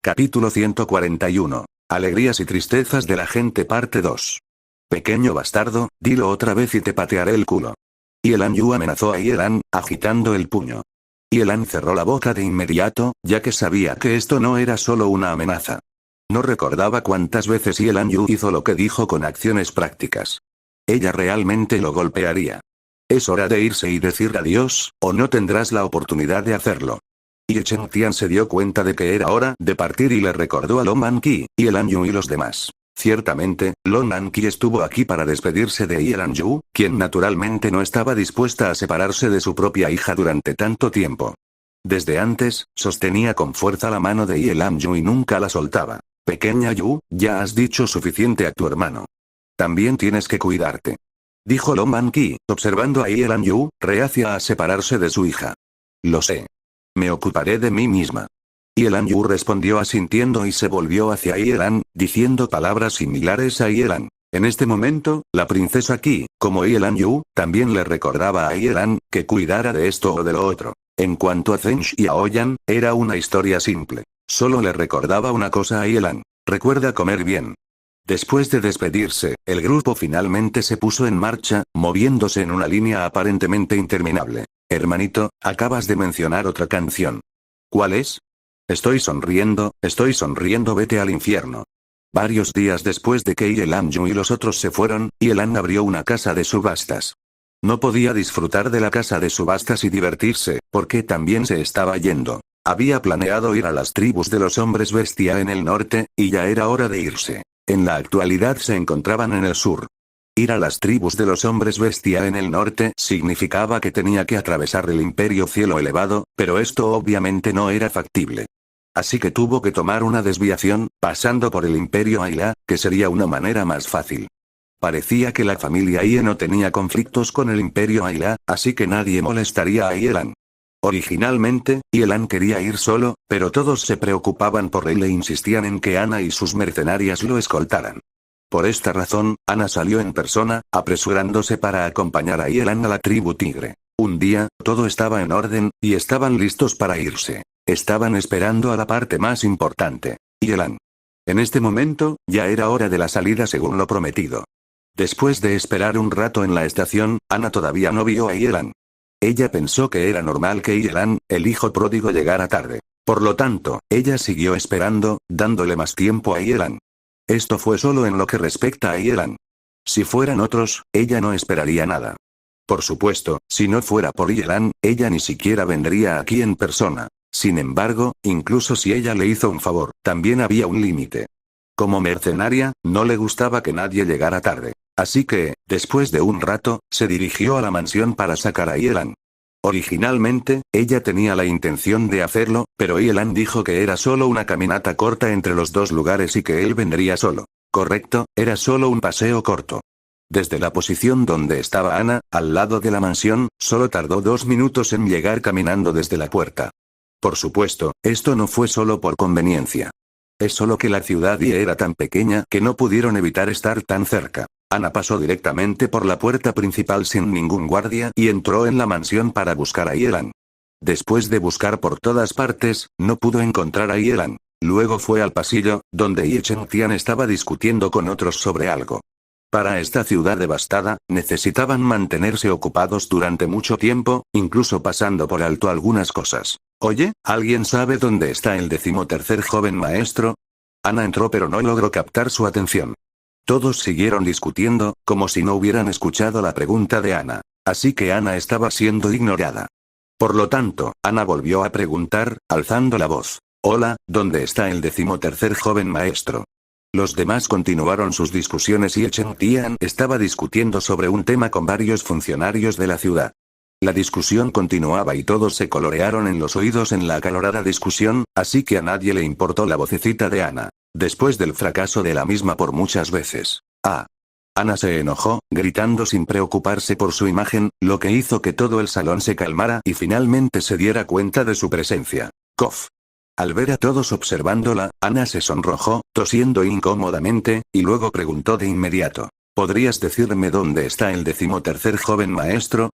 Capítulo 141. Alegrías y tristezas de la gente parte 2. Pequeño bastardo, dilo otra vez y te patearé el culo. Yelan Yu amenazó a Yelan, agitando el puño. Yelan cerró la boca de inmediato, ya que sabía que esto no era solo una amenaza. No recordaba cuántas veces Yelan Yu hizo lo que dijo con acciones prácticas. Ella realmente lo golpearía. Es hora de irse y decir adiós, o no tendrás la oportunidad de hacerlo. Ye Chengtian se dio cuenta de que era hora de partir y le recordó a Lo Man-Ki, Yelan Yu y los demás. Ciertamente, Lo Man-Ki estuvo aquí para despedirse de Yelan Yu, quien naturalmente no estaba dispuesta a separarse de su propia hija durante tanto tiempo. Desde antes, sostenía con fuerza la mano de Yelan Yu y nunca la soltaba. Pequeña Yu, ya has dicho suficiente a tu hermano. También tienes que cuidarte. Dijo Lo Man-Ki, observando a Yelan Yu, reacia a separarse de su hija. Lo sé. Me ocuparé de mí misma. Yelan Yu respondió asintiendo y se volvió hacia Yelan, diciendo palabras similares a Yelan. En este momento, la princesa Qi, como Yelan Yu, también le recordaba a Yelan que cuidara de esto o de lo otro. En cuanto a Zheng y a Oyan, era una historia simple. Solo le recordaba una cosa a Yelan. Recuerda comer bien. Después de despedirse, el grupo finalmente se puso en marcha, moviéndose en una línea aparentemente interminable. Hermanito, acabas de mencionar otra canción. ¿Cuál es? Estoy sonriendo, vete al infierno. Varios días después de que Yelan Yu y los otros se fueron, Yelan abrió una casa de subastas. No podía disfrutar de la casa de subastas y divertirse, porque también se estaba yendo. Había planeado ir a las tribus de los hombres bestia en el norte, y ya era hora de irse. En la actualidad se encontraban en el sur. Ir a las tribus de los hombres bestia en el norte significaba que tenía que atravesar el Imperio Cielo Elevado, pero esto obviamente no era factible. Así que tuvo que tomar una desviación, pasando por el Imperio Ayla, que sería una manera más fácil. Parecía que la familia Ye no tenía conflictos con el Imperio Ayla, así que nadie molestaría a Yelan. Originalmente, Yelan quería ir solo, pero todos se preocupaban por él e insistían en que Ana y sus mercenarias lo escoltaran. Por esta razón, Ana salió en persona, apresurándose para acompañar a Yelan a la tribu Tigre. Un día, todo estaba en orden, y estaban listos para irse. Estaban esperando a la parte más importante. Yelan. En este momento, ya era hora de la salida según lo prometido. Después de esperar un rato en la estación, Ana todavía no vio a Yelan. Ella pensó que era normal que Yelan, el hijo pródigo, llegara tarde. Por lo tanto, ella siguió esperando, dándole más tiempo a Yelan. Esto fue solo en lo que respecta a Yelan. Si fueran otros, ella no esperaría nada. Por supuesto, si no fuera por Yelan, ella ni siquiera vendría aquí en persona. Sin embargo, incluso si ella le hizo un favor, también había un límite. Como mercenaria, no le gustaba que nadie llegara tarde. Así que, después de un rato, se dirigió a la mansión para sacar a Yelan. Originalmente, ella tenía la intención de hacerlo, pero Yelan dijo que era solo una caminata corta entre los dos lugares y que él vendría solo. Correcto, era solo un paseo corto. Desde la posición donde estaba Ana, al lado de la mansión, solo tardó 2 minutos en llegar caminando desde la puerta. Por supuesto, esto no fue solo por conveniencia. Es solo que la ciudad Ye era tan pequeña que no pudieron evitar estar tan cerca. Ana pasó directamente por la puerta principal sin ningún guardia y entró en la mansión para buscar a Yelan. Después de buscar por todas partes, no pudo encontrar a Yelan. Luego fue al pasillo, donde Ye Chengtian estaba discutiendo con otros sobre algo. Para esta ciudad devastada, necesitaban mantenerse ocupados durante mucho tiempo, incluso pasando por alto algunas cosas. Oye, ¿alguien sabe dónde está el 13º joven maestro? Ana entró pero no logró captar su atención. Todos siguieron discutiendo, como si no hubieran escuchado la pregunta de Ana. Así que Ana estaba siendo ignorada. Por lo tanto, Ana volvió a preguntar, alzando la voz. Hola, ¿dónde está el 13º joven maestro? Los demás continuaron sus discusiones y Chengtian estaba discutiendo sobre un tema con varios funcionarios de la ciudad. La discusión continuaba y todos se colorearon en los oídos en la acalorada discusión, así que a nadie le importó la vocecita de Ana. Después del fracaso de la misma por muchas veces. Ana se enojó, gritando sin preocuparse por su imagen, lo que hizo que todo el salón se calmara y finalmente se diera cuenta de su presencia. Cof. Al ver a todos observándola, Ana se sonrojó, tosiendo incómodamente, y luego preguntó de inmediato. ¿Podrías decirme dónde está el 13º joven maestro?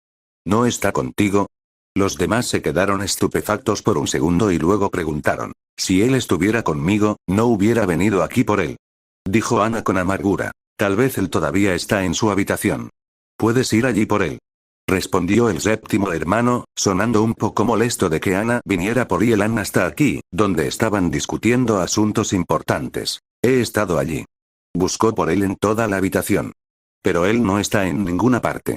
¿No está contigo? Los demás se quedaron estupefactos por un segundo y luego preguntaron. Si él estuviera conmigo, no hubiera venido aquí por él. Dijo Ana con amargura. Tal vez él todavía está en su habitación. Puedes ir allí por él. Respondió el séptimo hermano, sonando un poco molesto de que Ana viniera por Yelan hasta aquí, donde estaban discutiendo asuntos importantes. He estado allí. Buscó por él en toda la habitación. Pero él no está en ninguna parte.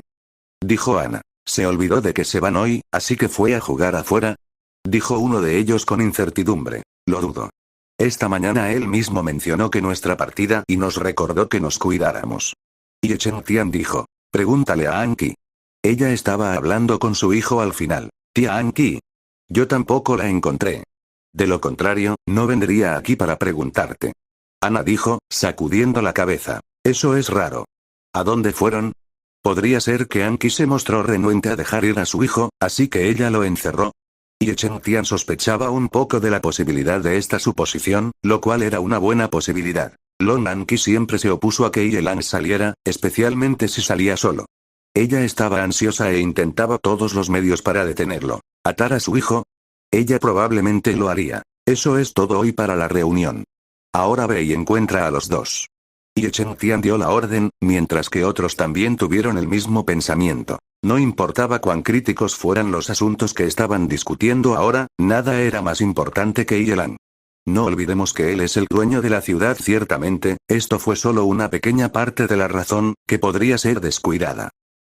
Dijo Ana. Se olvidó de que se van hoy, así que fue a jugar afuera. Dijo uno de ellos con incertidumbre. Lo dudo. Esta mañana él mismo mencionó que nuestra partida y nos recordó que nos cuidáramos. Y Chen Tian dijo. Pregúntale a Anki. Ella estaba hablando con su hijo al final. Tía Anki. Yo tampoco la encontré. De lo contrario, no vendría aquí para preguntarte. Ana dijo, sacudiendo la cabeza. Eso es raro. ¿A dónde fueron? Podría ser que Anki se mostró renuente a dejar ir a su hijo, así que ella lo encerró. Y Chen Tian sospechaba un poco de la posibilidad de esta suposición, lo cual era una buena posibilidad. Long Anki siempre se opuso a que Yelan saliera, especialmente si salía solo. Ella estaba ansiosa e intentaba todos los medios para detenerlo. ¿Atar a su hijo? Ella probablemente lo haría. Eso es todo hoy para la reunión. Ahora ve y encuentra a los dos. Y Chen Tian dio la orden, mientras que otros también tuvieron el mismo pensamiento. No importaba cuán críticos fueran los asuntos que estaban discutiendo ahora, nada era más importante que Yelan. No olvidemos que él es el dueño de la ciudad. Ciertamente, esto fue solo una pequeña parte de la razón, que podría ser descuidada.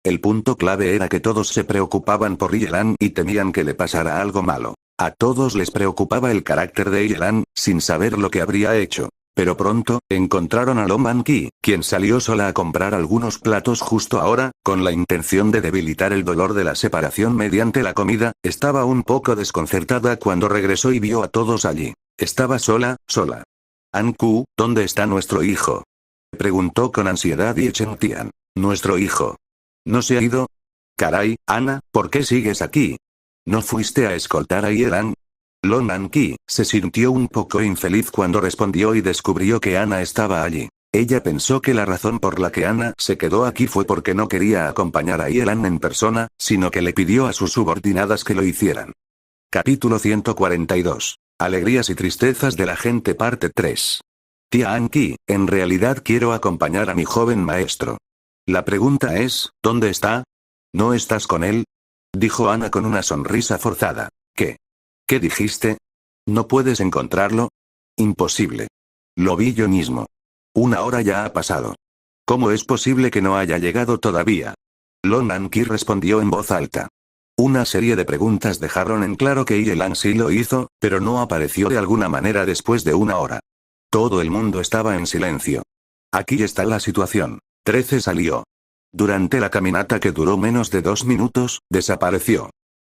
El punto clave era que todos se preocupaban por Yelan y temían que le pasara algo malo. A todos les preocupaba el carácter de Yelan, sin saber lo que habría hecho. Pero pronto, encontraron a Long Anki, quien salió sola a comprar algunos platos justo ahora, con la intención de debilitar el dolor de la separación mediante la comida. Estaba un poco desconcertada cuando regresó y vio a todos allí. Estaba sola. Anku, ¿dónde está nuestro hijo? Preguntó con ansiedad y Chen Tian. ¿Nuestro hijo? ¿No se ha ido? Caray, Ana, ¿por qué sigues aquí? ¿No fuiste a escoltar a Yelan? Long Anki se sintió un poco infeliz cuando respondió y descubrió que Ana estaba allí. Ella pensó que la razón por la que Ana se quedó aquí fue porque no quería acompañar a Yelan en persona, sino que le pidió a sus subordinadas que lo hicieran. Capítulo 142. Alegrías y tristezas de la gente parte 3. Tía Anki, en realidad quiero acompañar a mi joven maestro. La pregunta es, ¿dónde está? ¿No estás con él? Dijo Ana con una sonrisa forzada. ¿Qué? ¿Qué dijiste? ¿No puedes encontrarlo? Imposible. Lo vi yo mismo. 1 hora ya ha pasado. ¿Cómo es posible que no haya llegado todavía? Long Anki respondió en voz alta. Una serie de preguntas dejaron en claro que Yelan sí lo hizo, pero no apareció de alguna manera después de 1 hora. Todo el mundo estaba en silencio. Aquí está la situación. 13 salió. Durante la caminata que duró menos de 2 minutos, desapareció.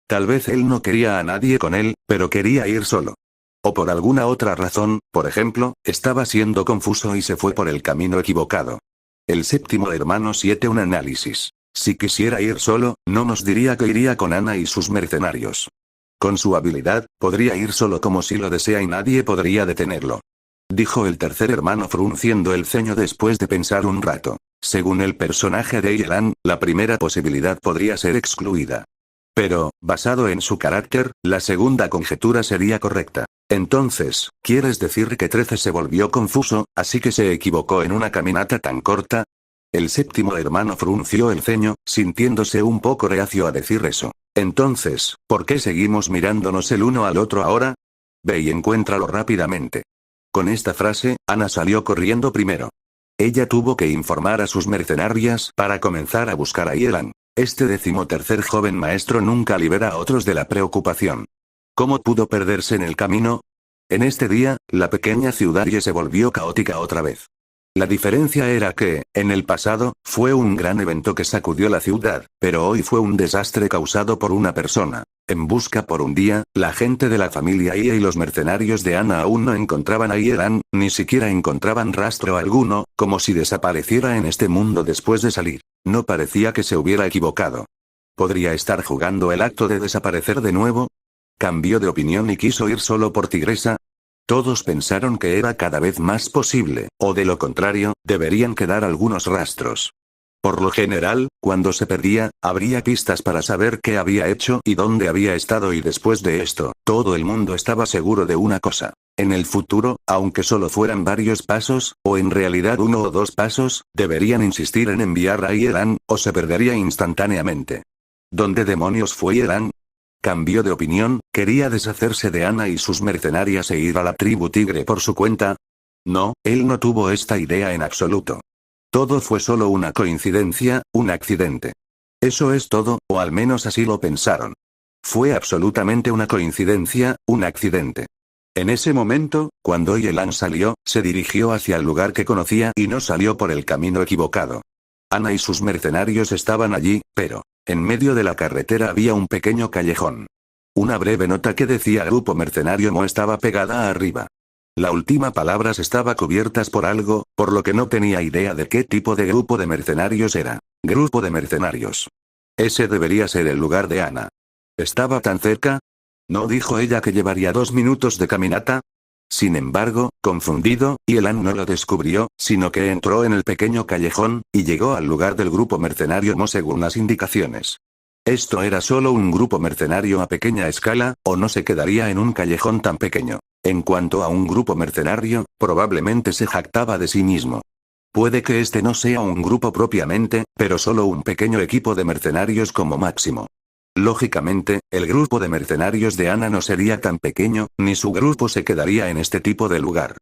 Tal vez él no quería a nadie con él, pero quería ir solo. O por alguna otra razón, por ejemplo, estaba siendo confuso y se fue por el camino equivocado. El séptimo hermano 7 un análisis. Si quisiera ir solo, no nos diría que iría con Ana y sus mercenarios. Con su habilidad, podría ir solo como si lo desea y nadie podría detenerlo. Dijo el tercer hermano frunciendo el ceño después de pensar un rato. Según el personaje de Yelan, la primera posibilidad podría ser excluida. Pero, basado en su carácter, la segunda conjetura sería correcta. Entonces, ¿quieres decir que 13 se volvió confuso, así que se equivocó en una caminata tan corta? El séptimo hermano frunció el ceño, sintiéndose un poco reacio a decir eso. Entonces, ¿por qué seguimos mirándonos el uno al otro ahora? Ve y encuéntralo rápidamente. Con esta frase, Ana salió corriendo primero. Ella tuvo que informar a sus mercenarias para comenzar a buscar a Yelan. Este 13º joven maestro nunca libera a otros de la preocupación. ¿Cómo pudo perderse en el camino? En este día, la pequeña ciudad Ye se volvió caótica otra vez. La diferencia era que, en el pasado, fue un gran evento que sacudió la ciudad, pero hoy fue un desastre causado por una persona. En busca por un día, la gente de la familia Ye y los mercenarios de Ana aún no encontraban a Yelan, ni siquiera encontraban rastro alguno, como si desapareciera en este mundo después de salir. No parecía que se hubiera equivocado. ¿Podría estar jugando el acto de desaparecer de nuevo? ¿Cambió de opinión y quiso ir solo por Tigresa? Todos pensaron que era cada vez más posible, o de lo contrario, deberían quedar algunos rastros. Por lo general, cuando se perdía, habría pistas para saber qué había hecho y dónde había estado y después de esto, todo el mundo estaba seguro de una cosa. En el futuro, aunque solo fueran varios pasos, o en realidad 1 o 2 pasos, deberían insistir en enviar a Yelan, o se perdería instantáneamente. ¿Dónde demonios fue Yelan? Cambió de opinión, quería deshacerse de Ana y sus mercenarias e ir a la tribu tigre por su cuenta. No, él no tuvo esta idea en absoluto. Todo fue solo una coincidencia, un accidente. Eso es todo, o al menos así lo pensaron. Fue absolutamente una coincidencia, un accidente. En ese momento, cuando Yelan salió, se dirigió hacia el lugar que conocía y no salió por el camino equivocado. Ana y sus mercenarios estaban allí, pero, en medio de la carretera había un pequeño callejón. Una breve nota que decía Grupo Mercenario Mo estaba pegada arriba. La última palabras estaba cubiertas por algo, por lo que no tenía idea de qué tipo de grupo de mercenarios era. Grupo de mercenarios. Ese debería ser el lugar de Ana. ¿Estaba tan cerca? ¿No dijo ella que llevaría 2 minutos de caminata? Sin embargo, confundido, Yelan no lo descubrió, sino que entró en el pequeño callejón, y llegó al lugar del grupo mercenario Mo según las indicaciones. Esto era solo un grupo mercenario a pequeña escala, o no se quedaría en un callejón tan pequeño. En cuanto a un grupo mercenario, probablemente se jactaba de sí mismo. Puede que este no sea un grupo propiamente, pero solo un pequeño equipo de mercenarios como máximo. Lógicamente, el grupo de mercenarios de Ana no sería tan pequeño, ni su grupo se quedaría en este tipo de lugar.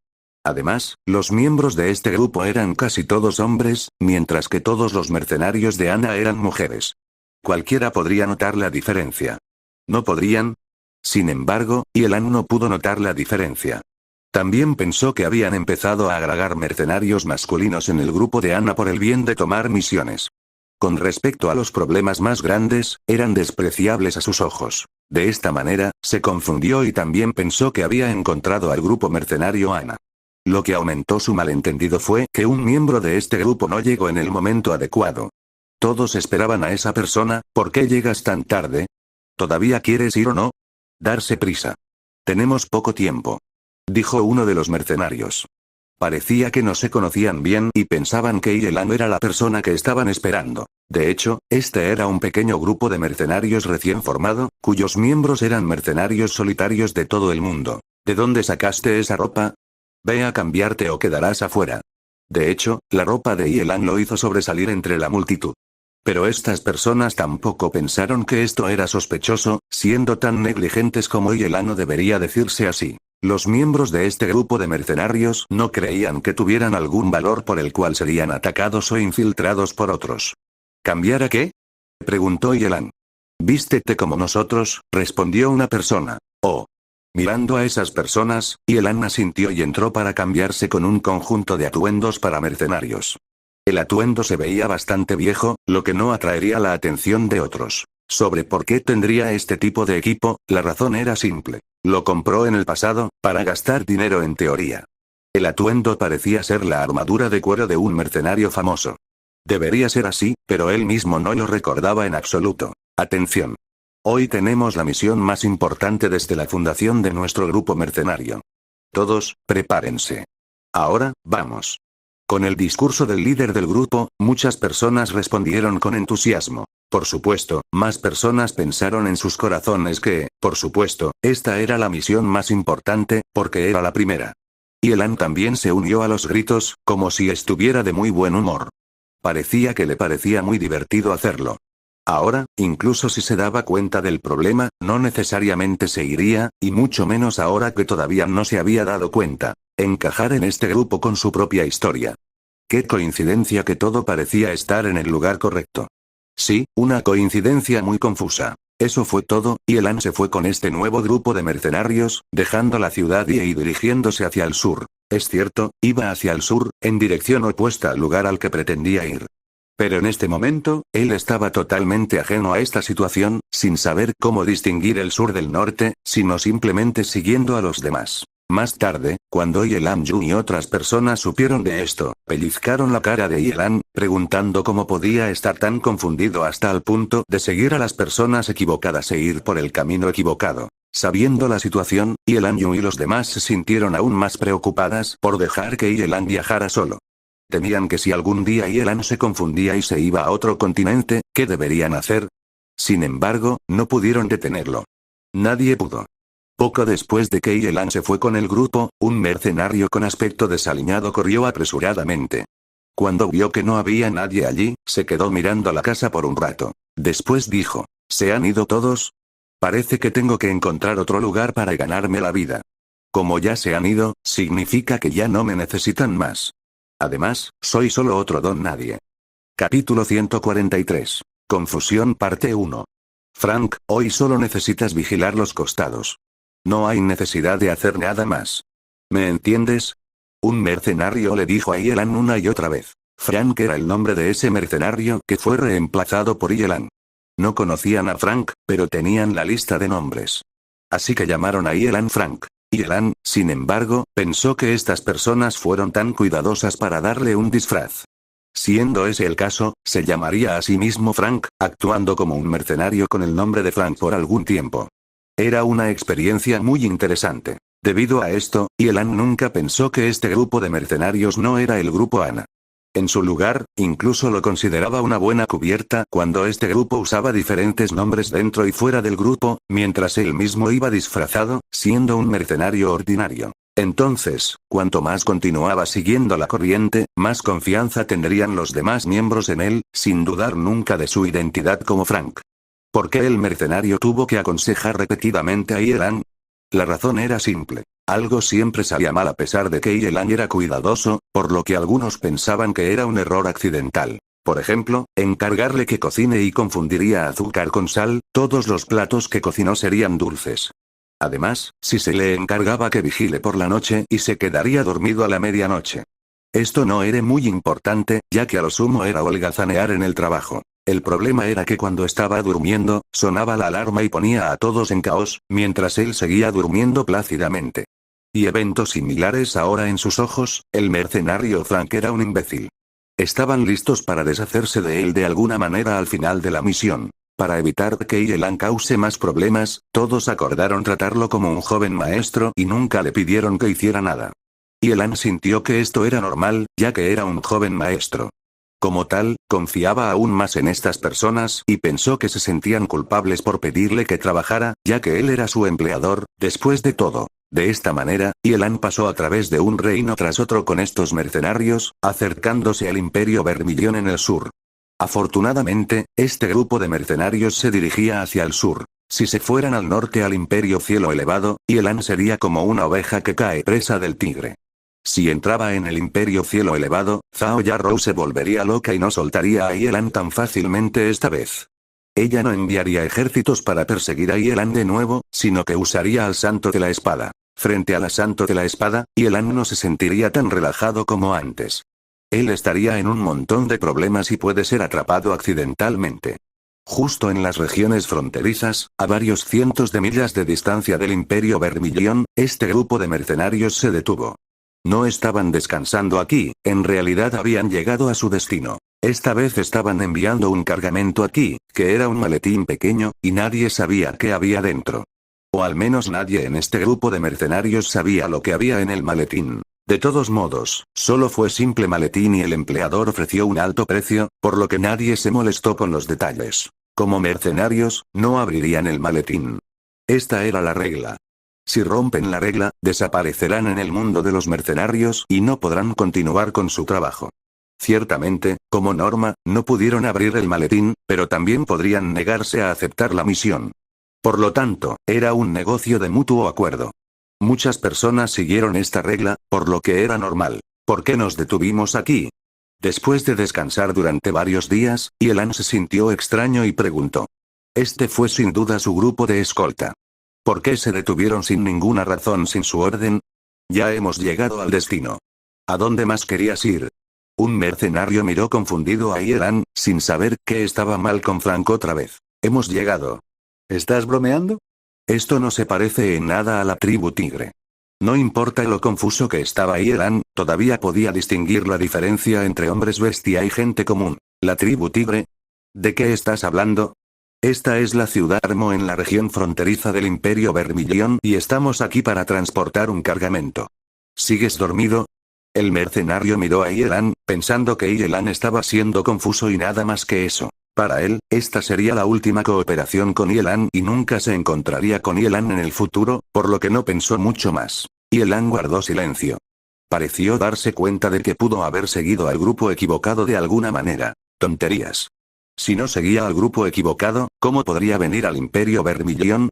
Además, los miembros de este grupo eran casi todos hombres, mientras que todos los mercenarios de Ana eran mujeres. Cualquiera podría notar la diferencia. ¿No podrían? Sin embargo, Yelan no pudo notar la diferencia. También pensó que habían empezado a agregar mercenarios masculinos en el grupo de Ana por el bien de tomar misiones. Con respecto a los problemas más grandes, eran despreciables a sus ojos. De esta manera, se confundió y también pensó que había encontrado al grupo mercenario Ana. Lo que aumentó su malentendido fue que un miembro de este grupo no llegó en el momento adecuado. Todos esperaban a esa persona. ¿Por qué llegas tan tarde? ¿Todavía quieres ir o no? Darse prisa. Tenemos poco tiempo, dijo uno de los mercenarios. Parecía que no se conocían bien y pensaban que Yelan era la persona que estaban esperando. De hecho, este era un pequeño grupo de mercenarios recién formado, cuyos miembros eran mercenarios solitarios de todo el mundo. ¿De dónde sacaste esa ropa? Ve a cambiarte o quedarás afuera. De hecho, la ropa de Yelan lo hizo sobresalir entre la multitud. Pero estas personas tampoco pensaron que esto era sospechoso, siendo tan negligentes como Yelan no debería decirse así. Los miembros de este grupo de mercenarios no creían que tuvieran algún valor por el cual serían atacados o infiltrados por otros. ¿Cambiar a qué? Preguntó Yelan. Vístete como nosotros, respondió una persona. Oh. Mirando a esas personas, Yelan asintió y entró para cambiarse con un conjunto de atuendos para mercenarios. El atuendo se veía bastante viejo, lo que no atraería la atención de otros. Sobre por qué tendría este tipo de equipo, la razón era simple. Lo compró en el pasado, para gastar dinero en teoría. El atuendo parecía ser la armadura de cuero de un mercenario famoso. Debería ser así, pero él mismo no lo recordaba en absoluto. Atención. Hoy tenemos la misión más importante desde la fundación de nuestro grupo mercenario. Todos, prepárense. Ahora, vamos. Con el discurso del líder del grupo, muchas personas respondieron con entusiasmo. Por supuesto, más personas pensaron en sus corazones que, por supuesto, esta era la misión más importante, porque era la primera. Yelan también se unió a los gritos, como si estuviera de muy buen humor. Parecía que le parecía muy divertido hacerlo. Ahora, incluso si se daba cuenta del problema, no necesariamente se iría, y mucho menos ahora que todavía no se había dado cuenta. Encajar en este grupo con su propia historia. Qué coincidencia que todo parecía estar en el lugar correcto. Sí, una coincidencia muy confusa. Eso fue todo, y Yelan se fue con este nuevo grupo de mercenarios, dejando la ciudad y dirigiéndose hacia el sur. Es cierto, iba hacia el sur, en dirección opuesta al lugar al que pretendía ir. Pero en este momento, él estaba totalmente ajeno a esta situación, sin saber cómo distinguir el sur del norte, sino simplemente siguiendo a los demás. Más tarde, cuando Yelan Jun y otras personas supieron de esto, pellizcaron la cara de Yelan, preguntando cómo podía estar tan confundido hasta el punto de seguir a las personas equivocadas e ir por el camino equivocado. Sabiendo la situación, Yelan Jun y los demás se sintieron aún más preocupadas por dejar que Yelan viajara solo. Temían que si algún día Yelan se confundía y se iba a otro continente, ¿qué deberían hacer? Sin embargo, no pudieron detenerlo. Nadie pudo. Poco después de que Yelan se fue con el grupo, un mercenario con aspecto desaliñado corrió apresuradamente. Cuando vio que no había nadie allí, se quedó mirando la casa por un rato. Después dijo, ¿se han ido todos? Parece que tengo que encontrar otro lugar para ganarme la vida. Como ya se han ido, significa que ya no me necesitan más. Además, soy solo otro don nadie. Capítulo 143. Confusión parte 1. Frank, hoy solo necesitas vigilar los costados. No hay necesidad de hacer nada más. ¿Me entiendes? Un mercenario le dijo a Yelan una y otra vez. Frank era el nombre de ese mercenario que fue reemplazado por Yelan. No conocían a Frank, pero tenían la lista de nombres. Así que llamaron a Yelan Frank. Yelan, sin embargo, pensó que estas personas fueron tan cuidadosas para darle un disfraz. Siendo ese el caso, se llamaría a sí mismo Frank, actuando como un mercenario con el nombre de Frank por algún tiempo. Era una experiencia muy interesante. Debido a esto, Yelan nunca pensó que este grupo de mercenarios no era el grupo Ana. En su lugar, incluso lo consideraba una buena cubierta cuando este grupo usaba diferentes nombres dentro y fuera del grupo, mientras él mismo iba disfrazado, siendo un mercenario ordinario. Entonces, cuanto más continuaba siguiendo la corriente, más confianza tendrían los demás miembros en él, sin dudar nunca de su identidad como Frank. ¿Por qué el mercenario tuvo que aconsejar repetidamente a Yelan? La razón era simple. Algo siempre salía mal a pesar de que Yelan era cuidadoso, por lo que algunos pensaban que era un error accidental. Por ejemplo, encargarle que cocine y confundiría azúcar con sal, todos los platos que cocinó serían dulces. Además, si se le encargaba que vigile por la noche y se quedaría dormido a la medianoche. Esto no era muy importante, ya que a lo sumo era holgazanear en el trabajo. El problema era que cuando estaba durmiendo, sonaba la alarma y ponía a todos en caos, mientras él seguía durmiendo plácidamente. Y eventos similares ahora en sus ojos, el mercenario Frank era un imbécil. Estaban listos para deshacerse de él de alguna manera al final de la misión. Para evitar que Yelan cause más problemas, todos acordaron tratarlo como un joven maestro y nunca le pidieron que hiciera nada. Yelan sintió que esto era normal, ya que era un joven maestro. Como tal, confiaba aún más en estas personas y pensó que se sentían culpables por pedirle que trabajara, ya que él era su empleador, después de todo. De esta manera, Yelan pasó a través de un reino tras otro con estos mercenarios, acercándose al Imperio Vermilion en el sur. Afortunadamente, este grupo de mercenarios se dirigía hacia el sur. Si se fueran al norte al Imperio Cielo Elevado, Yelan sería como una oveja que cae presa del tigre. Si entraba en el Imperio Cielo Elevado, Zhao Yarrow se volvería loca y no soltaría a Yelan tan fácilmente esta vez. Ella no enviaría ejércitos para perseguir a Yelan de nuevo, sino que usaría al Santo de la Espada. Frente al Santo de la Espada, Yelan no se sentiría tan relajado como antes. Él estaría en un montón de problemas y puede ser atrapado accidentalmente. Justo en las regiones fronterizas, a varios cientos de millas de distancia del Imperio Vermilion, este grupo de mercenarios se detuvo. No estaban descansando aquí, en realidad habían llegado a su destino. Esta vez estaban enviando un cargamento aquí, que era un maletín pequeño, y nadie sabía qué había dentro. O al menos nadie en este grupo de mercenarios sabía lo que había en el maletín. De todos modos, solo fue simple maletín y el empleador ofreció un alto precio, por lo que nadie se molestó con los detalles. Como mercenarios, no abrirían el maletín. Esta era la regla. Si rompen la regla, desaparecerán en el mundo de los mercenarios y no podrán continuar con su trabajo. Ciertamente, como norma, no pudieron abrir el maletín, pero también podrían negarse a aceptar la misión. Por lo tanto, era un negocio de mutuo acuerdo. Muchas personas siguieron esta regla, por lo que era normal. ¿Por qué nos detuvimos aquí? Después de descansar durante varios días, Yelan se sintió extraño y preguntó. Este fue sin duda su grupo de escolta. ¿Por qué se detuvieron sin ninguna razón sin su orden? Ya hemos llegado al destino. ¿A dónde más querías ir? Un mercenario miró confundido a Yelan, sin saber qué estaba mal con Frank otra vez. Hemos llegado. ¿Estás bromeando? Esto no se parece en nada a la tribu tigre. No importa lo confuso que estaba Yelan, todavía podía distinguir la diferencia entre hombres bestia y gente común. ¿La tribu tigre? ¿De qué estás hablando? Esta es la ciudad Armo en la región fronteriza del Imperio Vermilion y estamos aquí para transportar un cargamento. ¿Sigues dormido? El mercenario miró a Yelan, pensando que Yelan estaba siendo confuso y nada más que eso. Para él, esta sería la última cooperación con Yelan y nunca se encontraría con Yelan en el futuro, por lo que no pensó mucho más. Yelan guardó silencio. Pareció darse cuenta de que pudo haber seguido al grupo equivocado de alguna manera. Tonterías. Si no seguía al grupo equivocado, ¿cómo podría venir al Imperio Vermilion?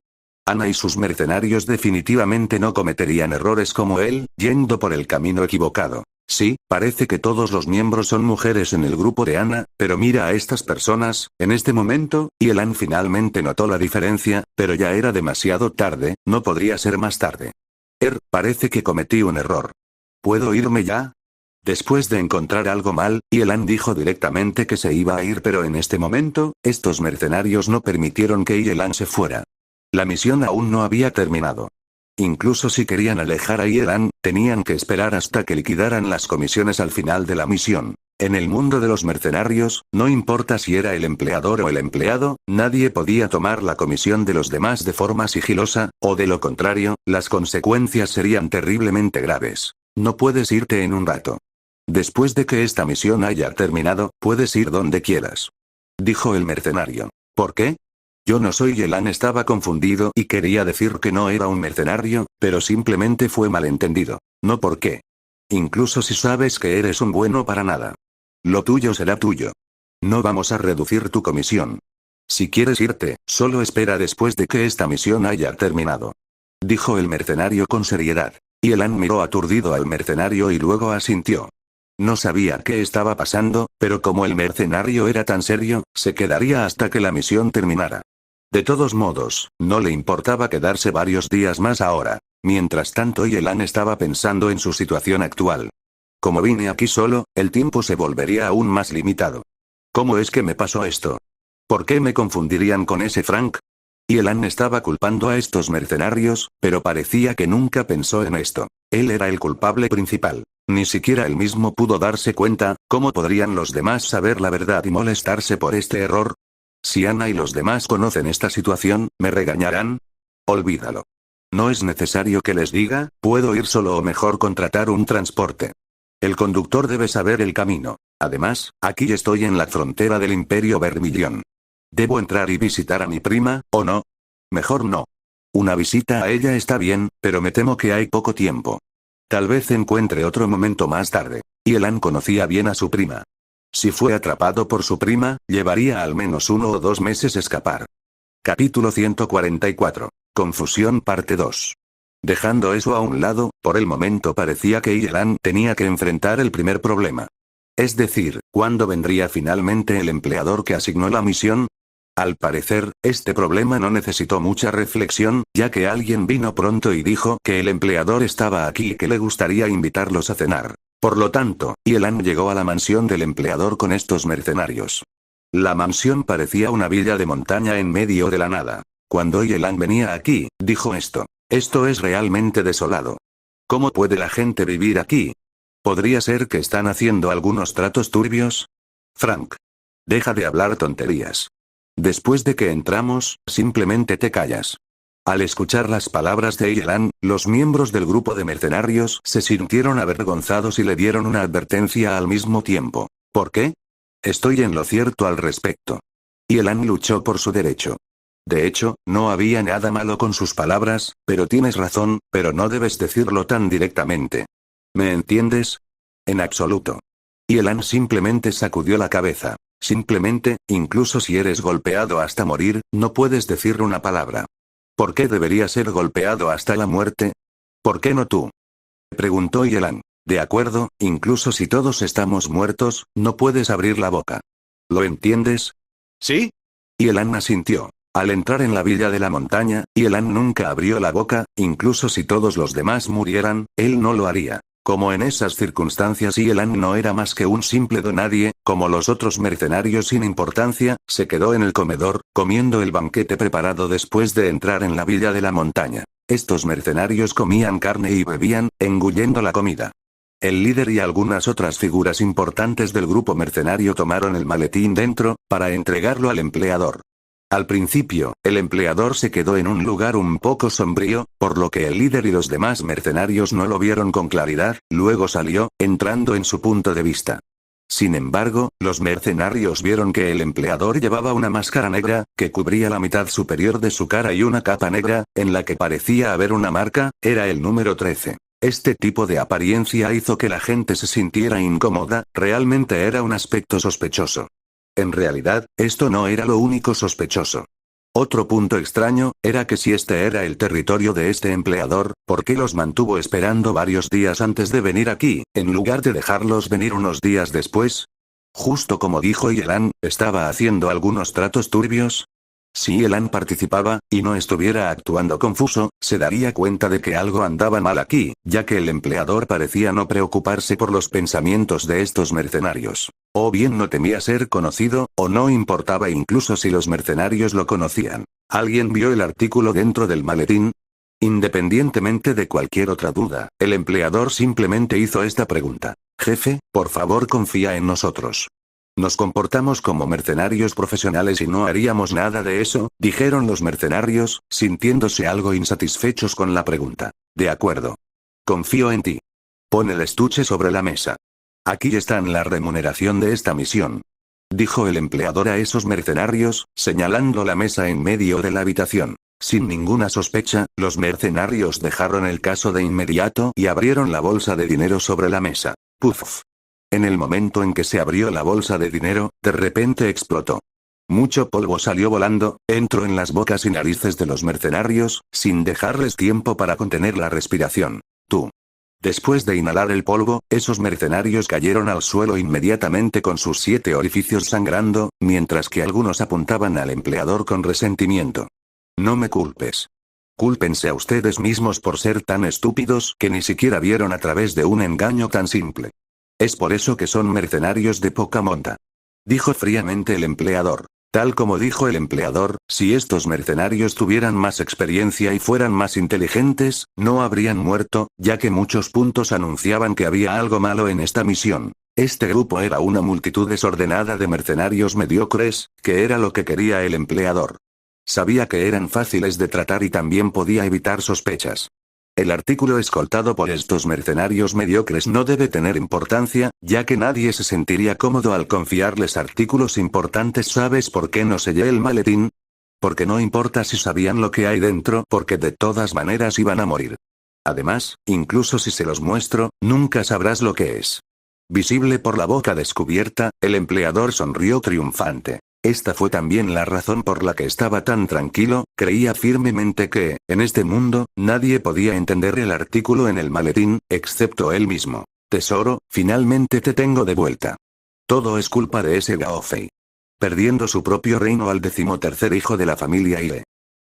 Ana y sus mercenarios definitivamente no cometerían errores como él, yendo por el camino equivocado. Sí, parece que todos los miembros son mujeres en el grupo de Ana, pero mira a estas personas, en este momento, Yelan finalmente notó la diferencia, pero ya era demasiado tarde, no podría ser más tarde. Parece que cometí un error. ¿Puedo irme ya? Después de encontrar algo mal, Yelan dijo directamente que se iba a ir, pero en este momento, estos mercenarios no permitieron que Yelan se fuera. La misión aún no había terminado. Incluso si querían alejar a Yelan, tenían que esperar hasta que liquidaran las comisiones al final de la misión. En el mundo de los mercenarios, no importa si era el empleador o el empleado, nadie podía tomar la comisión de los demás de forma sigilosa, o de lo contrario, las consecuencias serían terriblemente graves. No puedes irte en un rato. Después de que esta misión haya terminado, puedes ir donde quieras. Dijo el mercenario. ¿Por qué? Yo no soy Yelan, estaba confundido y quería decir que no era un mercenario, pero simplemente fue malentendido. No por qué. Incluso si sabes que eres un bueno para nada. Lo tuyo será tuyo. No vamos a reducir tu comisión. Si quieres irte, solo espera después de que esta misión haya terminado. Dijo el mercenario con seriedad. Yelan miró aturdido al mercenario y luego asintió. No sabía qué estaba pasando, pero como el mercenario era tan serio, se quedaría hasta que la misión terminara. De todos modos, no le importaba quedarse varios días más ahora. Mientras tanto, Yelan estaba pensando en su situación actual. Como vine aquí solo, el tiempo se volvería aún más limitado. ¿Cómo es que me pasó esto? ¿Por qué me confundirían con ese Frank? Yelan estaba culpando a estos mercenarios, pero parecía que nunca pensó en esto. Él era el culpable principal. Ni siquiera él mismo pudo darse cuenta. ¿Cómo podrían los demás saber la verdad y molestarse por este error? Si Ana y los demás conocen esta situación, ¿me regañarán? Olvídalo. No es necesario que les diga, puedo ir solo o mejor contratar un transporte. El conductor debe saber el camino. Además, aquí estoy en la frontera del Imperio Vermilion. ¿Debo entrar y visitar a mi prima, o no? Mejor no. Una visita a ella está bien, pero me temo que hay poco tiempo. Tal vez encuentre otro momento más tarde. Yelan conocía bien a su prima. Si fue atrapado por su prima, llevaría al menos 1 o 2 meses escapar. Capítulo 144. Confusión parte 2. Dejando eso a un lado, por el momento parecía que Yelan tenía que enfrentar el primer problema. Es decir, ¿cuándo vendría finalmente el empleador que asignó la misión? Al parecer, este problema no necesitó mucha reflexión, ya que alguien vino pronto y dijo que el empleador estaba aquí y que le gustaría invitarlos a cenar. Por lo tanto, Yelan llegó a la mansión del empleador con estos mercenarios. La mansión parecía una villa de montaña en medio de la nada. Cuando Yelan venía aquí, dijo esto. Esto es realmente desolado. ¿Cómo puede la gente vivir aquí? ¿Podría ser que están haciendo algunos tratos turbios? Frank. Deja de hablar tonterías. Después de que entramos, simplemente te callas. Al escuchar las palabras de Yelan, los miembros del grupo de mercenarios se sintieron avergonzados y le dieron una advertencia al mismo tiempo. ¿Por qué? Estoy en lo cierto al respecto. Yelan luchó por su derecho. De hecho, no había nada malo con sus palabras, pero tienes razón, pero no debes decirlo tan directamente. ¿Me entiendes? En absoluto. Yelan simplemente sacudió la cabeza. Simplemente, incluso si eres golpeado hasta morir, no puedes decir una palabra. ¿Por qué debería ser golpeado hasta la muerte? ¿Por qué no tú? Preguntó Yelan. De acuerdo, incluso si todos estamos muertos, no puedes abrir la boca. ¿Lo entiendes? ¿Sí? Yelan asintió. Al entrar en la villa de la montaña, Yelan nunca abrió la boca, incluso si todos los demás murieran, él no lo haría. Como en esas circunstancias Yelan no era más que un simple donadie, como los otros mercenarios sin importancia, se quedó en el comedor, comiendo el banquete preparado después de entrar en la villa de la montaña. Estos mercenarios comían carne y bebían, engullendo la comida. El líder y algunas otras figuras importantes del grupo mercenario tomaron el maletín dentro, para entregarlo al empleador. Al principio, el empleador se quedó en un lugar un poco sombrío, por lo que el líder y los demás mercenarios no lo vieron con claridad, luego salió, entrando en su punto de vista. Sin embargo, los mercenarios vieron que el empleador llevaba una máscara negra, que cubría la mitad superior de su cara y una capa negra, en la que parecía haber una marca, era el número 13. Este tipo de apariencia hizo que la gente se sintiera incómoda, realmente era un aspecto sospechoso. En realidad, esto no era lo único sospechoso. Otro punto extraño, era que si este era el territorio de este empleador, ¿por qué los mantuvo esperando varios días antes de venir aquí, en lugar de dejarlos venir unos días después? Justo como dijo Yelan, ¿estaba haciendo algunos tratos turbios? Si Yelan participaba, y no estuviera actuando confuso, se daría cuenta de que algo andaba mal aquí, ya que el empleador parecía no preocuparse por los pensamientos de estos mercenarios. O bien no temía ser conocido, o no importaba incluso si los mercenarios lo conocían. ¿Alguien vio el artículo dentro del maletín? Independientemente de cualquier otra duda, el empleador simplemente hizo esta pregunta. Jefe, por favor confía en nosotros. Nos comportamos como mercenarios profesionales y no haríamos nada de eso, dijeron los mercenarios, sintiéndose algo insatisfechos con la pregunta. De acuerdo. Confío en ti. Pon el estuche sobre la mesa. Aquí están la remuneración de esta misión. Dijo el empleador a esos mercenarios, señalando la mesa en medio de la habitación. Sin ninguna sospecha, los mercenarios dejaron el caso de inmediato y abrieron la bolsa de dinero sobre la mesa. Puff. En el momento en que se abrió la bolsa de dinero, de repente explotó. Mucho polvo salió volando, entró en las bocas y narices de los mercenarios, sin dejarles tiempo para contener la respiración. Tú. Después de inhalar el polvo, esos mercenarios cayeron al suelo inmediatamente con sus 7 orificios sangrando, mientras que algunos apuntaban al empleador con resentimiento. No me culpes. Cúlpense a ustedes mismos por ser tan estúpidos que ni siquiera vieron a través de un engaño tan simple. Es por eso que son mercenarios de poca monta. Dijo fríamente el empleador. Tal como dijo el empleador, si estos mercenarios tuvieran más experiencia y fueran más inteligentes, no habrían muerto, ya que muchos puntos anunciaban que había algo malo en esta misión. Este grupo era una multitud desordenada de mercenarios mediocres, que era lo que quería el empleador. Sabía que eran fáciles de tratar y también podía evitar sospechas. El artículo escoltado por estos mercenarios mediocres no debe tener importancia, ya que nadie se sentiría cómodo al confiarles artículos importantes. ¿Sabes por qué no sellé el maletín? Porque no importa si sabían lo que hay dentro, porque de todas maneras iban a morir. Además, incluso si se los muestro, nunca sabrás lo que es. Visible por la boca descubierta, el empleador sonrió triunfante. Esta fue también la razón por la que estaba tan tranquilo, creía firmemente que, en este mundo, nadie podía entender el artículo en el maletín, excepto él mismo. Tesoro, finalmente te tengo de vuelta. Todo es culpa de ese Gao Fei. Perdiendo su propio reino al 13º hijo de la familia Ile.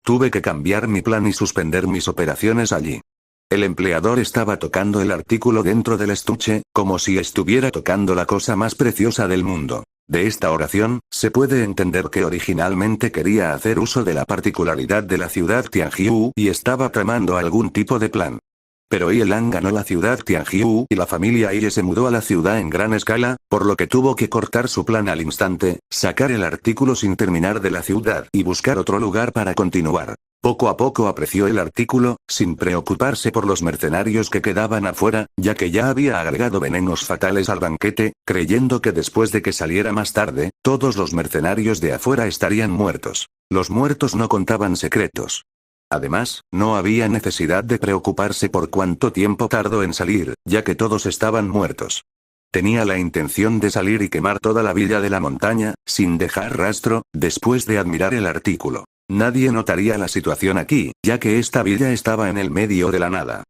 Tuve que cambiar mi plan y suspender mis operaciones allí. El empleador estaba tocando el artículo dentro del estuche, como si estuviera tocando la cosa más preciosa del mundo. De esta oración, se puede entender que originalmente quería hacer uso de la particularidad de la ciudad Tianjiu y estaba tramando algún tipo de plan. Pero Yelan ganó la ciudad Tianjiu y la familia Ile se mudó a la ciudad en gran escala, por lo que tuvo que cortar su plan al instante, sacar el artículo sin terminar de la ciudad y buscar otro lugar para continuar. Poco a poco apreció el artículo, sin preocuparse por los mercenarios que quedaban afuera, ya que ya había agregado venenos fatales al banquete, creyendo que después de que saliera más tarde, todos los mercenarios de afuera estarían muertos. Los muertos no contaban secretos. Además, no había necesidad de preocuparse por cuánto tiempo tardó en salir, ya que todos estaban muertos. Tenía la intención de salir y quemar toda la villa de la montaña, sin dejar rastro, después de admirar el artículo. Nadie notaría la situación aquí, ya que esta villa estaba en el medio de la nada.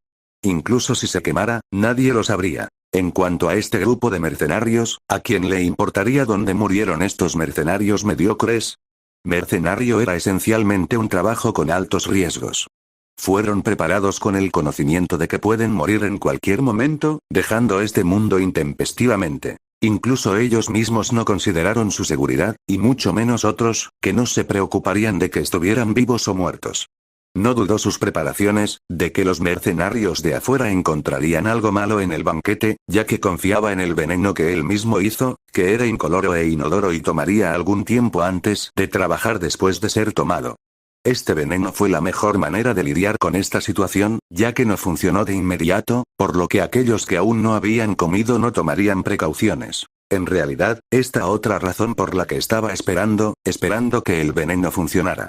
Incluso si se quemara, nadie lo sabría. En cuanto a este grupo de mercenarios, ¿a quién le importaría dónde murieron estos mercenarios mediocres? Mercenario era esencialmente un trabajo con altos riesgos. Fueron preparados con el conocimiento de que pueden morir en cualquier momento, dejando este mundo intempestivamente. Incluso ellos mismos no consideraron su seguridad, y mucho menos otros, que no se preocuparían de que estuvieran vivos o muertos. No dudó sus preparaciones, de que los mercenarios de afuera encontrarían algo malo en el banquete, ya que confiaba en el veneno que él mismo hizo, que era incoloro e inodoro y tomaría algún tiempo antes de trabajar después de ser tomado. Este veneno fue la mejor manera de lidiar con esta situación, ya que no funcionó de inmediato, por lo que aquellos que aún no habían comido no tomarían precauciones. En realidad, esta otra razón por la que estaba esperando que el veneno funcionara.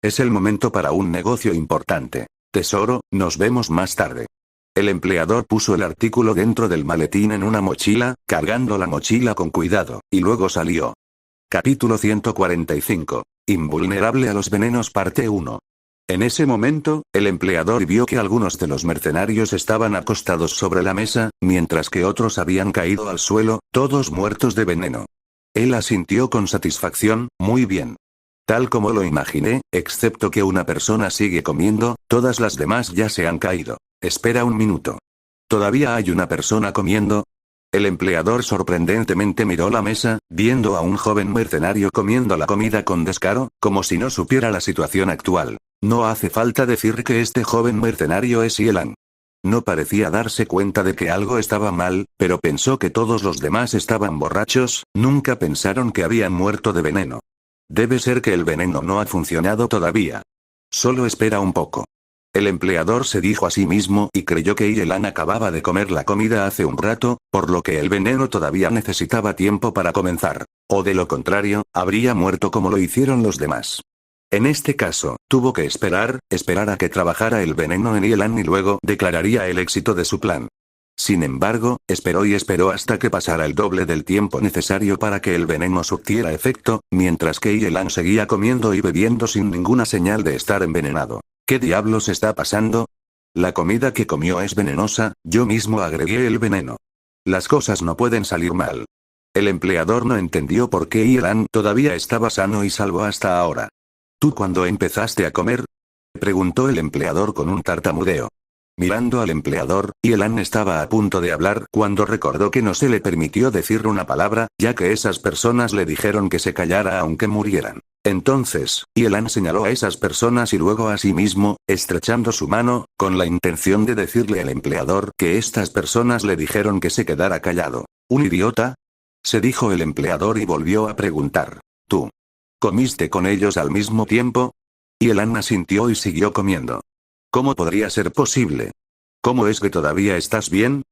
Es el momento para un negocio importante. Tesoro, nos vemos más tarde. El empleador puso el artículo dentro del maletín en una mochila, cargando la mochila con cuidado, y luego salió. Capítulo 145. Invulnerable a los venenos parte 1. En ese momento, el empleador vio que algunos de los mercenarios estaban acostados sobre la mesa, mientras que otros habían caído al suelo, todos muertos de veneno. Él asintió con satisfacción, muy bien. Tal como lo imaginé, excepto que una persona sigue comiendo, todas las demás ya se han caído. Espera un minuto. ¿Todavía hay una persona comiendo? El empleador sorprendentemente miró la mesa, viendo a un joven mercenario comiendo la comida con descaro, como si no supiera la situación actual. No hace falta decir que este joven mercenario es Yelan. No parecía darse cuenta de que algo estaba mal, pero pensó que todos los demás estaban borrachos, nunca pensaron que habían muerto de veneno. Debe ser que el veneno no ha funcionado todavía. Solo espera un poco. El empleador se dijo a sí mismo y creyó que Yelan acababa de comer la comida hace un rato, por lo que el veneno todavía necesitaba tiempo para comenzar. O de lo contrario, habría muerto como lo hicieron los demás. En este caso, tuvo que esperar a que trabajara el veneno en Yelan y luego declararía el éxito de su plan. Sin embargo, esperó y esperó hasta que pasara el doble del tiempo necesario para que el veneno surtiera efecto, mientras que Yelan seguía comiendo y bebiendo sin ninguna señal de estar envenenado. ¿Qué diablos está pasando? La comida que comió es venenosa, yo mismo agregué el veneno. Las cosas no pueden salir mal. El empleador no entendió por qué Yelan todavía estaba sano y salvo hasta ahora. ¿Tú cuándo empezaste a comer? Preguntó el empleador con un tartamudeo. Mirando al empleador, Yelan estaba a punto de hablar cuando recordó que no se le permitió decir una palabra, ya que esas personas le dijeron que se callara aunque murieran. Entonces, Yelan señaló a esas personas y luego a sí mismo, estrechando su mano, con la intención de decirle al empleador que estas personas le dijeron que se quedara callado. ¿Un idiota? Se dijo el empleador y volvió a preguntar. ¿Tú comiste con ellos al mismo tiempo? Yelan asintió y siguió comiendo. ¿Cómo podría ser posible? ¿Cómo es que todavía estás bien?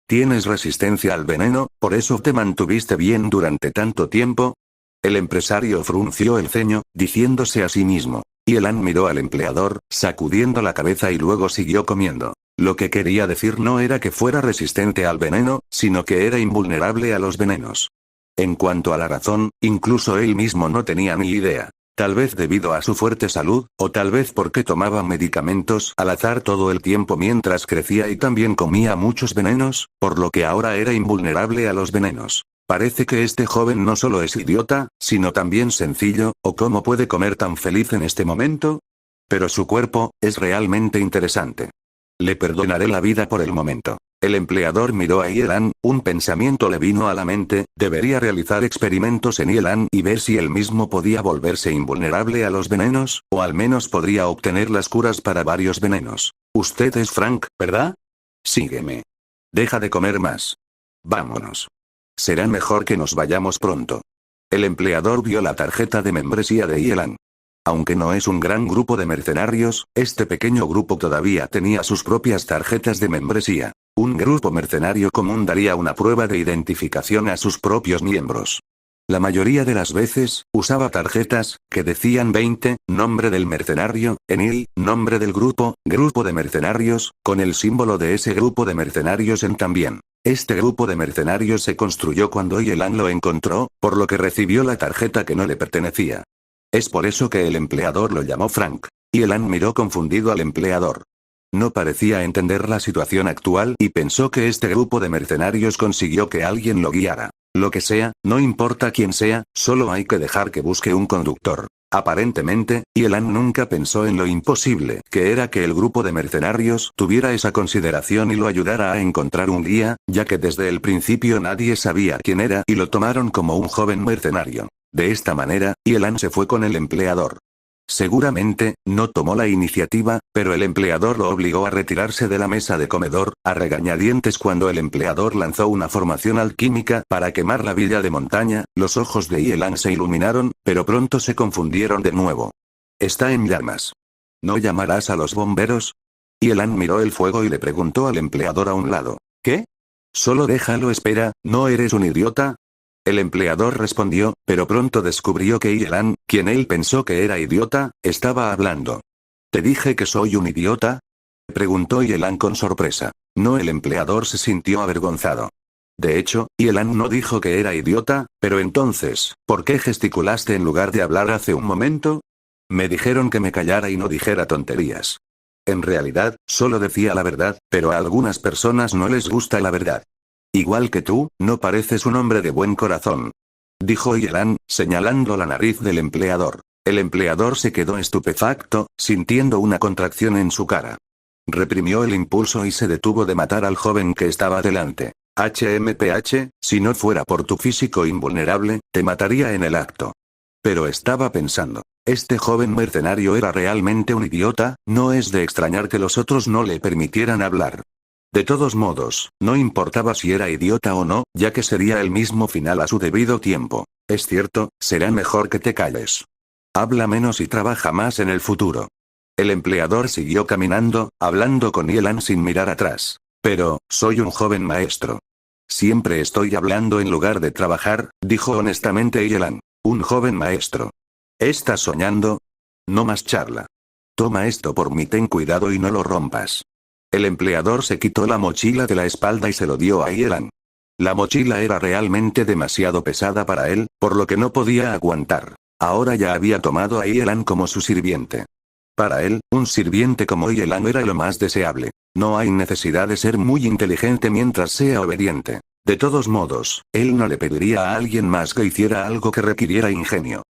¿Tienes resistencia al veneno, por eso te mantuviste bien durante tanto tiempo? El empresario frunció el ceño, diciéndose a sí mismo. Yelan miró al empleador, sacudiendo la cabeza y luego siguió comiendo. Lo que quería decir no era que fuera resistente al veneno, sino que era invulnerable a los venenos. En cuanto a la razón, incluso él mismo no tenía ni idea. Tal vez debido a su fuerte salud, o tal vez porque tomaba medicamentos al azar todo el tiempo mientras crecía y también comía muchos venenos, por lo que ahora era invulnerable a los venenos. Parece que este joven no solo es idiota, sino también sencillo, o cómo puede comer tan feliz en este momento. Pero su cuerpo, es realmente interesante. Le perdonaré la vida por el momento. El empleador miró a Yelan, un pensamiento le vino a la mente, debería realizar experimentos en Yelan y ver si él mismo podía volverse invulnerable a los venenos, o al menos podría obtener las curas para varios venenos. Usted es Frank, ¿verdad? Sígueme. Deja de comer más. Vámonos. Será mejor que nos vayamos pronto. El empleador vio la tarjeta de membresía de Yelan. Aunque no es un gran grupo de mercenarios, este pequeño grupo todavía tenía sus propias tarjetas de membresía. Un grupo mercenario común daría una prueba de identificación a sus propios miembros. La mayoría de las veces, usaba tarjetas, que decían 20, nombre del mercenario, Enil, nombre del grupo de mercenarios, con el símbolo de ese grupo de mercenarios en también. Este grupo de mercenarios se construyó cuando Yelan lo encontró, por lo que recibió la tarjeta que no le pertenecía. Es por eso que el empleador lo llamó Frank. Yelan miró confundido al empleador. No parecía entender la situación actual y pensó que este grupo de mercenarios consiguió que alguien lo guiara. Lo que sea, no importa quién sea, solo hay que dejar que busque un conductor. Aparentemente, Yelan nunca pensó en lo imposible que era que el grupo de mercenarios tuviera esa consideración y lo ayudara a encontrar un guía, ya que desde el principio nadie sabía quién era y lo tomaron como un joven mercenario. De esta manera, Yelan se fue con el empleador. Seguramente, no tomó la iniciativa, pero el empleador lo obligó a retirarse de la mesa de comedor, a regañadientes cuando el empleador lanzó una formación alquímica para quemar la villa de montaña. Los ojos de Yelan se iluminaron, pero pronto se confundieron de nuevo. Está en llamas. ¿No llamarás a los bomberos? Yelan miró el fuego y le preguntó al empleador a un lado. ¿Qué? Solo déjalo, espera, ¿no eres un idiota? El empleador respondió, pero pronto descubrió que Yelan, quien él pensó que era idiota, estaba hablando. ¿Te dije que soy un idiota? Preguntó Yelan con sorpresa. No, el empleador se sintió avergonzado. De hecho, Yelan no dijo que era idiota, pero entonces, ¿por qué gesticulaste en lugar de hablar hace un momento? Me dijeron que me callara y no dijera tonterías. En realidad, solo decía la verdad, pero a algunas personas no les gusta la verdad. Igual que tú, no pareces un hombre de buen corazón. Dijo Yelan, señalando la nariz del empleador. El empleador se quedó estupefacto, sintiendo una contracción en su cara. Reprimió el impulso y se detuvo de matar al joven que estaba delante. HMPH, si no fuera por tu físico invulnerable, te mataría en el acto. Pero estaba pensando, este joven mercenario era realmente un idiota, no es de extrañar que los otros no le permitieran hablar. De todos modos, no importaba si era idiota o no, ya que sería el mismo final a su debido tiempo. Es cierto, será mejor que te calles. Habla menos y trabaja más en el futuro. El empleador siguió caminando, hablando con Yelan sin mirar atrás. Pero, soy un joven maestro. Siempre estoy hablando en lugar de trabajar, dijo honestamente Yelan. Un joven maestro. ¿Estás soñando? No más charla. Toma esto por mí, ten cuidado y no lo rompas. El empleador se quitó la mochila de la espalda y se lo dio a Yelan. La mochila era realmente demasiado pesada para él, por lo que no podía aguantar. Ahora ya había tomado a Yelan como su sirviente. Para él, un sirviente como Yelan era lo más deseable. No hay necesidad de ser muy inteligente mientras sea obediente. De todos modos, él no le pediría a alguien más que hiciera algo que requiriera ingenio.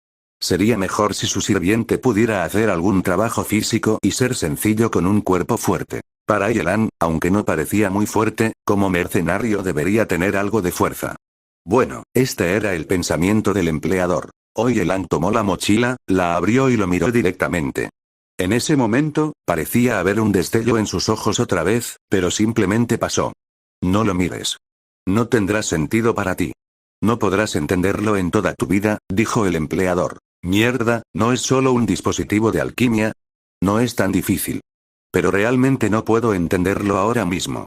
Sería mejor si su sirviente pudiera hacer algún trabajo físico y ser sencillo con un cuerpo fuerte. Para Yelan, aunque no parecía muy fuerte, como mercenario debería tener algo de fuerza. Bueno, este era el pensamiento del empleador. Hoy Yelan tomó la mochila, la abrió y lo miró directamente. En ese momento, parecía haber un destello en sus ojos otra vez, pero simplemente pasó. No lo mires. No tendrá sentido para ti. No podrás entenderlo en toda tu vida, dijo el empleador. Mierda, ¿no es solo un dispositivo de alquimia? No es tan difícil. Pero realmente no puedo entenderlo ahora mismo.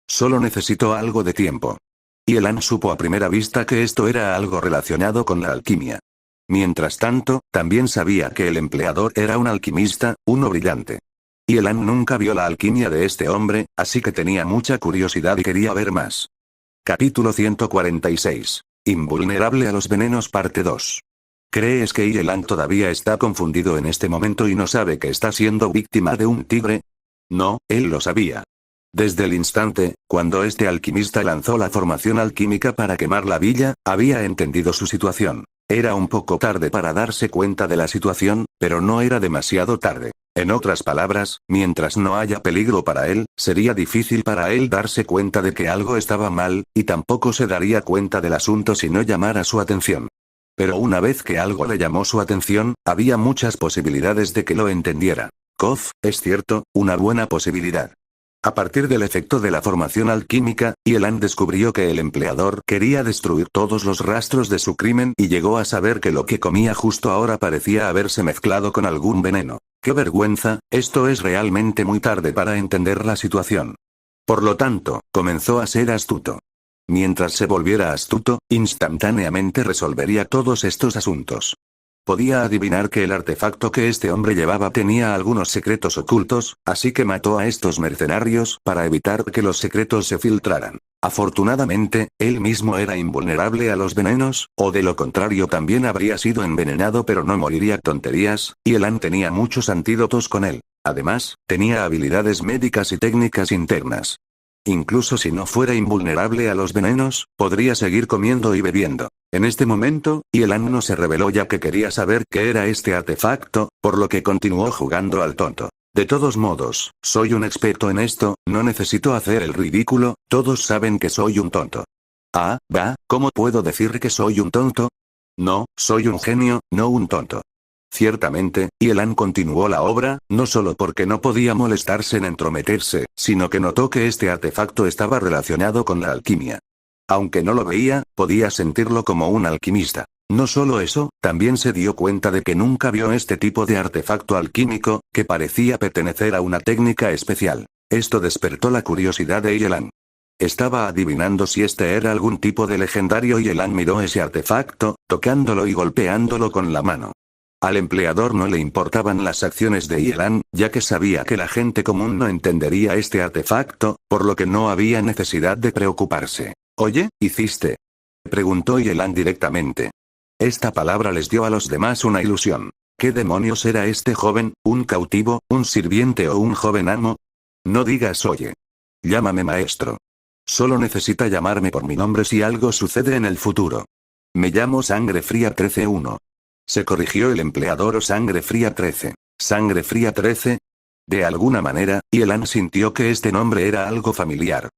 Solo necesito algo de tiempo. Yelan supo a primera vista que esto era algo relacionado con la alquimia. Mientras tanto, también sabía que el empleador era un alquimista, uno brillante. Yelan nunca vio la alquimia de este hombre, así que tenía mucha curiosidad y quería ver más. Capítulo 146. Invulnerable a los venenos parte 2. ¿Crees que Yelan todavía está confundido en este momento y no sabe que está siendo víctima de un tigre? No, él lo sabía. Desde el instante, cuando este alquimista lanzó la formación alquímica para quemar la villa, había entendido su situación. Era un poco tarde para darse cuenta de la situación, pero no era demasiado tarde. En otras palabras, mientras no haya peligro para él, sería difícil para él darse cuenta de que algo estaba mal, y tampoco se daría cuenta del asunto si no llamara su atención. Pero una vez que algo le llamó su atención, había muchas posibilidades de que lo entendiera. Es cierto, una buena posibilidad. A partir del efecto de la formación alquímica, Yelan descubrió que el empleador quería destruir todos los rastros de su crimen y llegó a saber que lo que comía justo ahora parecía haberse mezclado con algún veneno. ¡Qué vergüenza! Esto es realmente muy tarde para entender la situación. Por lo tanto, comenzó a ser astuto. Mientras se volviera astuto, instantáneamente resolvería todos estos asuntos. Podía adivinar que el artefacto que este hombre llevaba tenía algunos secretos ocultos, así que mató a estos mercenarios para evitar que los secretos se filtraran. Afortunadamente, él mismo era invulnerable a los venenos, o de lo contrario también habría sido envenenado pero no moriría. Tonterías, y Yelan tenía muchos antídotos con él. Además, tenía habilidades médicas y técnicas internas. Incluso si no fuera invulnerable a los venenos, podría seguir comiendo y bebiendo. En este momento, Yelan no se reveló ya que quería saber qué era este artefacto, por lo que continuó jugando al tonto. De todos modos, soy un experto en esto, no necesito hacer el ridículo, todos saben que soy un tonto. Ah, ¿cómo puedo decir que soy un tonto? No, soy un genio, no un tonto. Ciertamente, Yelan continuó la obra, no solo porque no podía molestarse en entrometerse, sino que notó que este artefacto estaba relacionado con la alquimia. Aunque no lo veía, podía sentirlo como un alquimista. No solo eso, también se dio cuenta de que nunca vio este tipo de artefacto alquímico, que parecía pertenecer a una técnica especial. Esto despertó la curiosidad de Yelan. Estaba adivinando si este era algún tipo de legendario y Yelan miró ese artefacto, tocándolo y golpeándolo con la mano. Al empleador no le importaban las acciones de Yelan, ya que sabía que la gente común no entendería este artefacto, por lo que no había necesidad de preocuparse. «Oye, ¿hiciste?», preguntó Yelan directamente. Esta palabra les dio a los demás una ilusión. ¿Qué demonios era este joven, un cautivo, un sirviente o un joven amo? No digas oye. Llámame maestro. Solo necesita llamarme por mi nombre si algo sucede en el futuro. Me llamo Sangre Fría 13-1. Se corrigió el empleador o Sangre Fría 13. ¿Sangre Fría 13? De alguna manera, Yelan sintió que este nombre era algo familiar.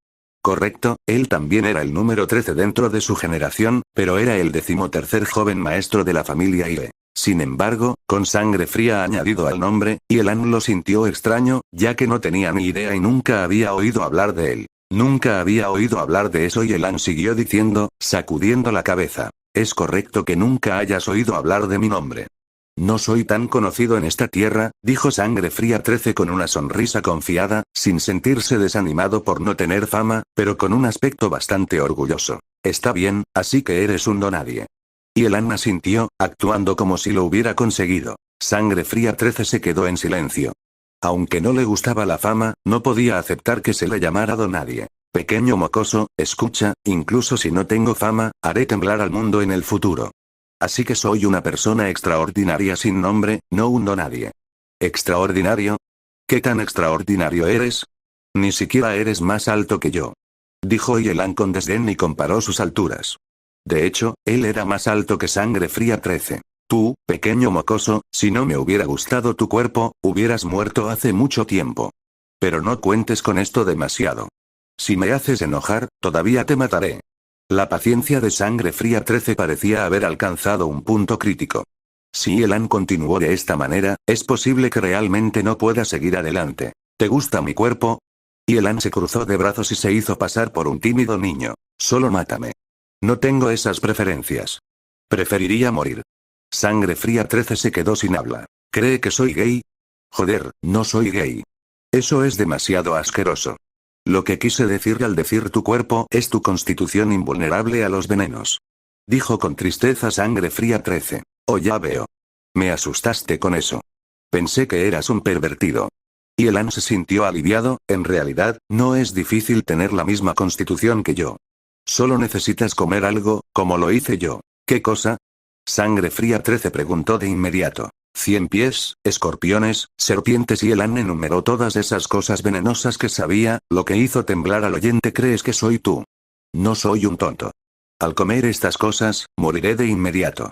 Correcto, él también era el número 13 dentro de su generación, pero era el 13º joven maestro de la familia Ile. Sin embargo, con Sangre Fría añadido al nombre, Yelan lo sintió extraño, ya que no tenía ni idea y nunca había oído hablar de él. Nunca había oído hablar de eso y Yelan siguió diciendo, sacudiendo la cabeza. Es correcto que nunca hayas oído hablar de mi nombre. No soy tan conocido en esta tierra, dijo Sangre Fría 13 con una sonrisa confiada, sin sentirse desanimado por no tener fama, pero con un aspecto bastante orgulloso. Está bien, así que eres un donadie. Y Yelan asintió, actuando como si lo hubiera conseguido. Sangre Fría 13 se quedó en silencio. Aunque no le gustaba la fama, no podía aceptar que se le llamara donadie. Pequeño mocoso, escucha, incluso si no tengo fama, haré temblar al mundo en el futuro. Así que soy una persona extraordinaria sin nombre, no un donadie. ¿Extraordinario? ¿Qué tan extraordinario eres? Ni siquiera eres más alto que yo. Dijo Yelan con desdén y comparó sus alturas. De hecho, él era más alto que Sangre Fría 13. Tú, pequeño mocoso, si no me hubiera gustado tu cuerpo, hubieras muerto hace mucho tiempo. Pero no cuentes con esto demasiado. Si me haces enojar, todavía te mataré. La paciencia de Sangre Fría 13 parecía haber alcanzado un punto crítico. Si Yelan continuó de esta manera, es posible que realmente no pueda seguir adelante. ¿Te gusta mi cuerpo? Yelan se cruzó de brazos y se hizo pasar por un tímido niño. Solo mátame. No tengo esas preferencias. Preferiría morir. Sangre Fría 13 se quedó sin habla. ¿Cree que soy gay? Joder, no soy gay. Eso es demasiado asqueroso. Lo que quise decir al decir tu cuerpo es tu constitución invulnerable a los venenos. Dijo con tristeza Sangre Fría 13. Oh, ya veo. Me asustaste con eso. Pensé que eras un pervertido. Yelan se sintió aliviado, en realidad, no es difícil tener la misma constitución que yo. Solo necesitas comer algo, como lo hice yo. ¿Qué cosa? Sangre Fría 13 preguntó de inmediato. 100 pies, escorpiones, serpientes y Yelan enumeró todas esas cosas venenosas que sabía, lo que hizo temblar al oyente. ¿Crees que soy tú? No soy un tonto. Al comer estas cosas, moriré de inmediato.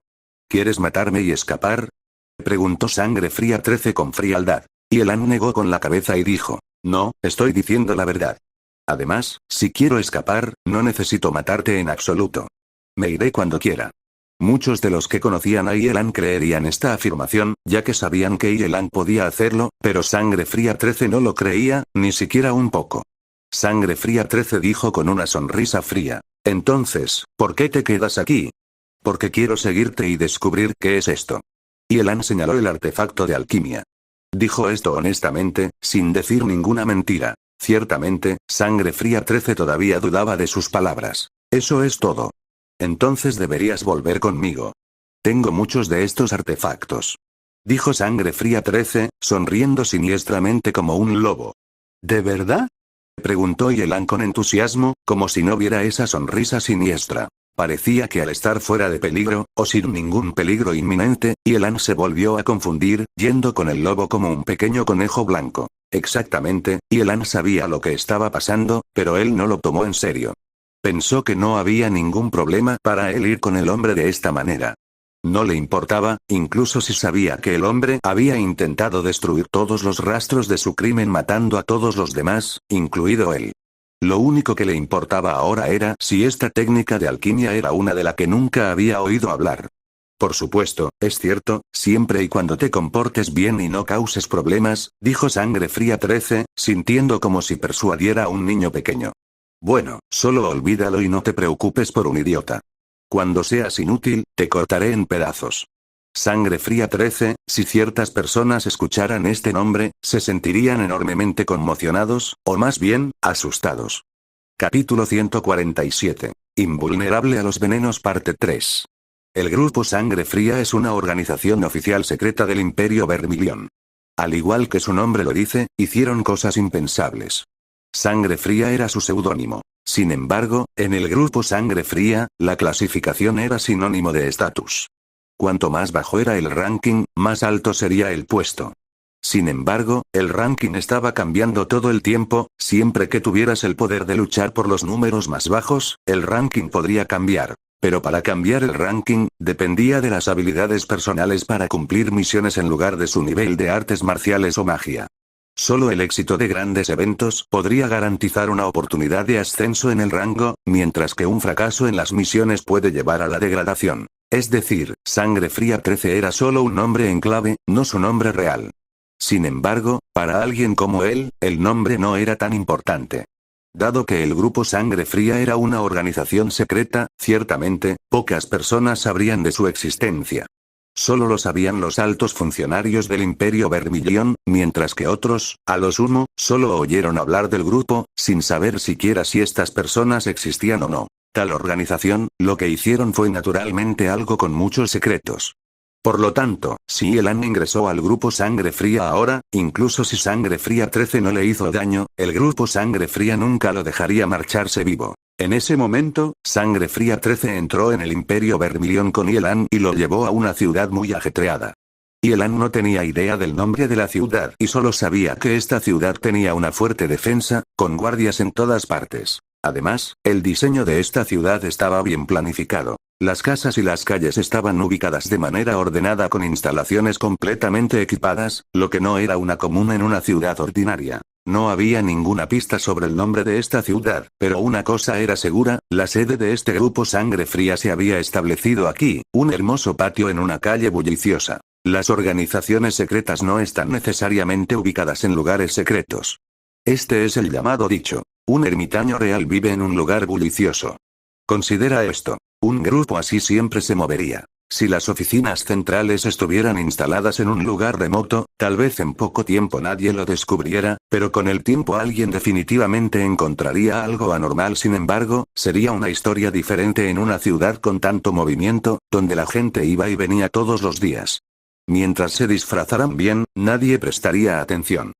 ¿Quieres matarme y escapar? Preguntó Sangre Fría 13 con frialdad. Yelan negó con la cabeza y dijo, no, estoy diciendo la verdad. Además, si quiero escapar, no necesito matarte en absoluto. Me iré cuando quiera. Muchos de los que conocían a Yelan creerían esta afirmación, ya que sabían que Yelan podía hacerlo, pero Sangre Fría 13 no lo creía, ni siquiera un poco. Sangre Fría 13 dijo con una sonrisa fría. Entonces, ¿por qué te quedas aquí? Porque quiero seguirte y descubrir qué es esto. Yelan señaló el artefacto de alquimia. Dijo esto honestamente, sin decir ninguna mentira. Ciertamente, Sangre Fría 13 todavía dudaba de sus palabras. Eso es todo. Entonces deberías volver conmigo. Tengo muchos de estos artefactos. Dijo Sangre Fría 13, sonriendo siniestramente como un lobo. ¿De verdad? Preguntó Yelan con entusiasmo, como si no viera esa sonrisa siniestra. Parecía que al estar fuera de peligro, o sin ningún peligro inminente, Yelan se volvió a confundir, yendo con el lobo como un pequeño conejo blanco. Exactamente, Yelan sabía lo que estaba pasando, pero él no lo tomó en serio. Pensó que no había ningún problema para él ir con el hombre de esta manera. No le importaba, incluso si sabía que el hombre había intentado destruir todos los rastros de su crimen matando a todos los demás, incluido él. Lo único que le importaba ahora era si esta técnica de alquimia era una de la que nunca había oído hablar. Por supuesto, es cierto, siempre y cuando te comportes bien y no causes problemas, dijo Sangre Fría 13, sintiendo como si persuadiera a un niño pequeño. Bueno, solo olvídalo y no te preocupes por un idiota. Cuando seas inútil, te cortaré en pedazos. Sangre Fría 13, si ciertas personas escucharan este nombre, se sentirían enormemente conmocionados, o más bien, asustados. Capítulo 147. Invulnerable a los venenos parte 3. El Grupo Sangre Fría es una organización oficial secreta del Imperio Vermilion. Al igual que su nombre lo dice, hicieron cosas impensables. Sangre Fría era su seudónimo. Sin embargo, en el Grupo Sangre Fría, la clasificación era sinónimo de estatus. Cuanto más bajo era el ranking, más alto sería el puesto. Sin embargo, el ranking estaba cambiando todo el tiempo, siempre que tuvieras el poder de luchar por los números más bajos, el ranking podría cambiar. Pero para cambiar el ranking, dependía de las habilidades personales para cumplir misiones en lugar de su nivel de artes marciales o magia. Solo el éxito de grandes eventos podría garantizar una oportunidad de ascenso en el rango, mientras que un fracaso en las misiones puede llevar a la degradación. Es decir, Sangre Fría 13 era solo un nombre en clave, no su nombre real. Sin embargo, para alguien como él, el nombre no era tan importante. Dado que el Grupo Sangre Fría era una organización secreta, ciertamente, pocas personas sabrían de su existencia. Solo lo sabían los altos funcionarios del Imperio Vermilion, mientras que otros, a lo sumo, solo oyeron hablar del grupo, sin saber siquiera si estas personas existían o no. Tal organización, lo que hicieron fue naturalmente algo con muchos secretos. Por lo tanto, si Elan ingresó al Grupo Sangre Fría ahora, incluso si Sangre Fría 13 no le hizo daño, el Grupo Sangre Fría nunca lo dejaría marcharse vivo. En ese momento, Sangre Fría 13 entró en el Imperio Vermilion con Elan y lo llevó a una ciudad muy ajetreada. Elan no tenía idea del nombre de la ciudad y solo sabía que esta ciudad tenía una fuerte defensa, con guardias en todas partes. Además, el diseño de esta ciudad estaba bien planificado. Las casas y las calles estaban ubicadas de manera ordenada con instalaciones completamente equipadas, lo que no era una común en una ciudad ordinaria. No había ninguna pista sobre el nombre de esta ciudad, pero una cosa era segura, la sede de este Grupo Sangre Fría se había establecido aquí, un hermoso patio en una calle bulliciosa. Las organizaciones secretas no están necesariamente ubicadas en lugares secretos. Este es el llamado dicho. Un ermitaño real vive en un lugar bullicioso. Considera esto. Un grupo así siempre se movería. Si las oficinas centrales estuvieran instaladas en un lugar remoto, tal vez en poco tiempo nadie lo descubriera, pero con el tiempo alguien definitivamente encontraría algo anormal. Sin embargo, sería una historia diferente en una ciudad con tanto movimiento, donde la gente iba y venía todos los días. Mientras se disfrazaran bien, nadie prestaría atención.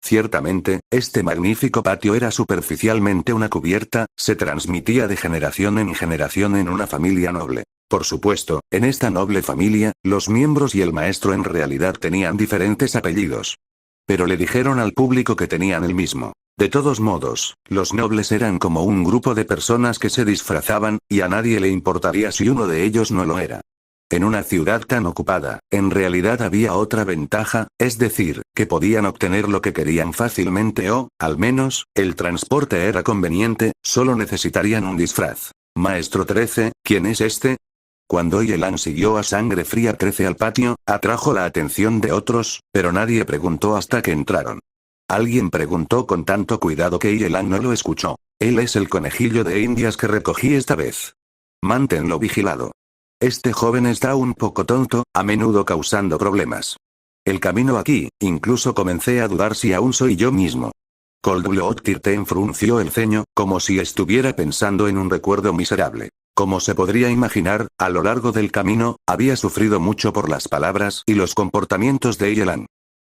Ciertamente, este magnífico patio era superficialmente una cubierta, se transmitía de generación en generación en una familia noble. Por supuesto, en esta noble familia, los miembros y el maestro en realidad tenían diferentes apellidos. Pero le dijeron al público que tenían el mismo. De todos modos, los nobles eran como un grupo de personas que se disfrazaban, y a nadie le importaría si uno de ellos no lo era. En una ciudad tan ocupada, en realidad había otra ventaja, es decir, que podían obtener lo que querían fácilmente o, al menos, el transporte era conveniente, solo necesitarían un disfraz. Maestro 13, ¿quién es este? Cuando Yelan siguió a Sangre Fría 13 al patio, atrajo la atención de otros, pero nadie preguntó hasta que entraron. Alguien preguntó con tanto cuidado que Yelan no lo escuchó. Él es el conejillo de indias que recogí esta vez. Manténlo vigilado. Este joven está un poco tonto, a menudo causando problemas. El camino aquí, incluso comencé a dudar si aún soy yo mismo. Coldblood Tirten frunció el ceño, como si estuviera pensando en un recuerdo miserable. Como se podría imaginar, a lo largo del camino, había sufrido mucho por las palabras y los comportamientos de Yelan.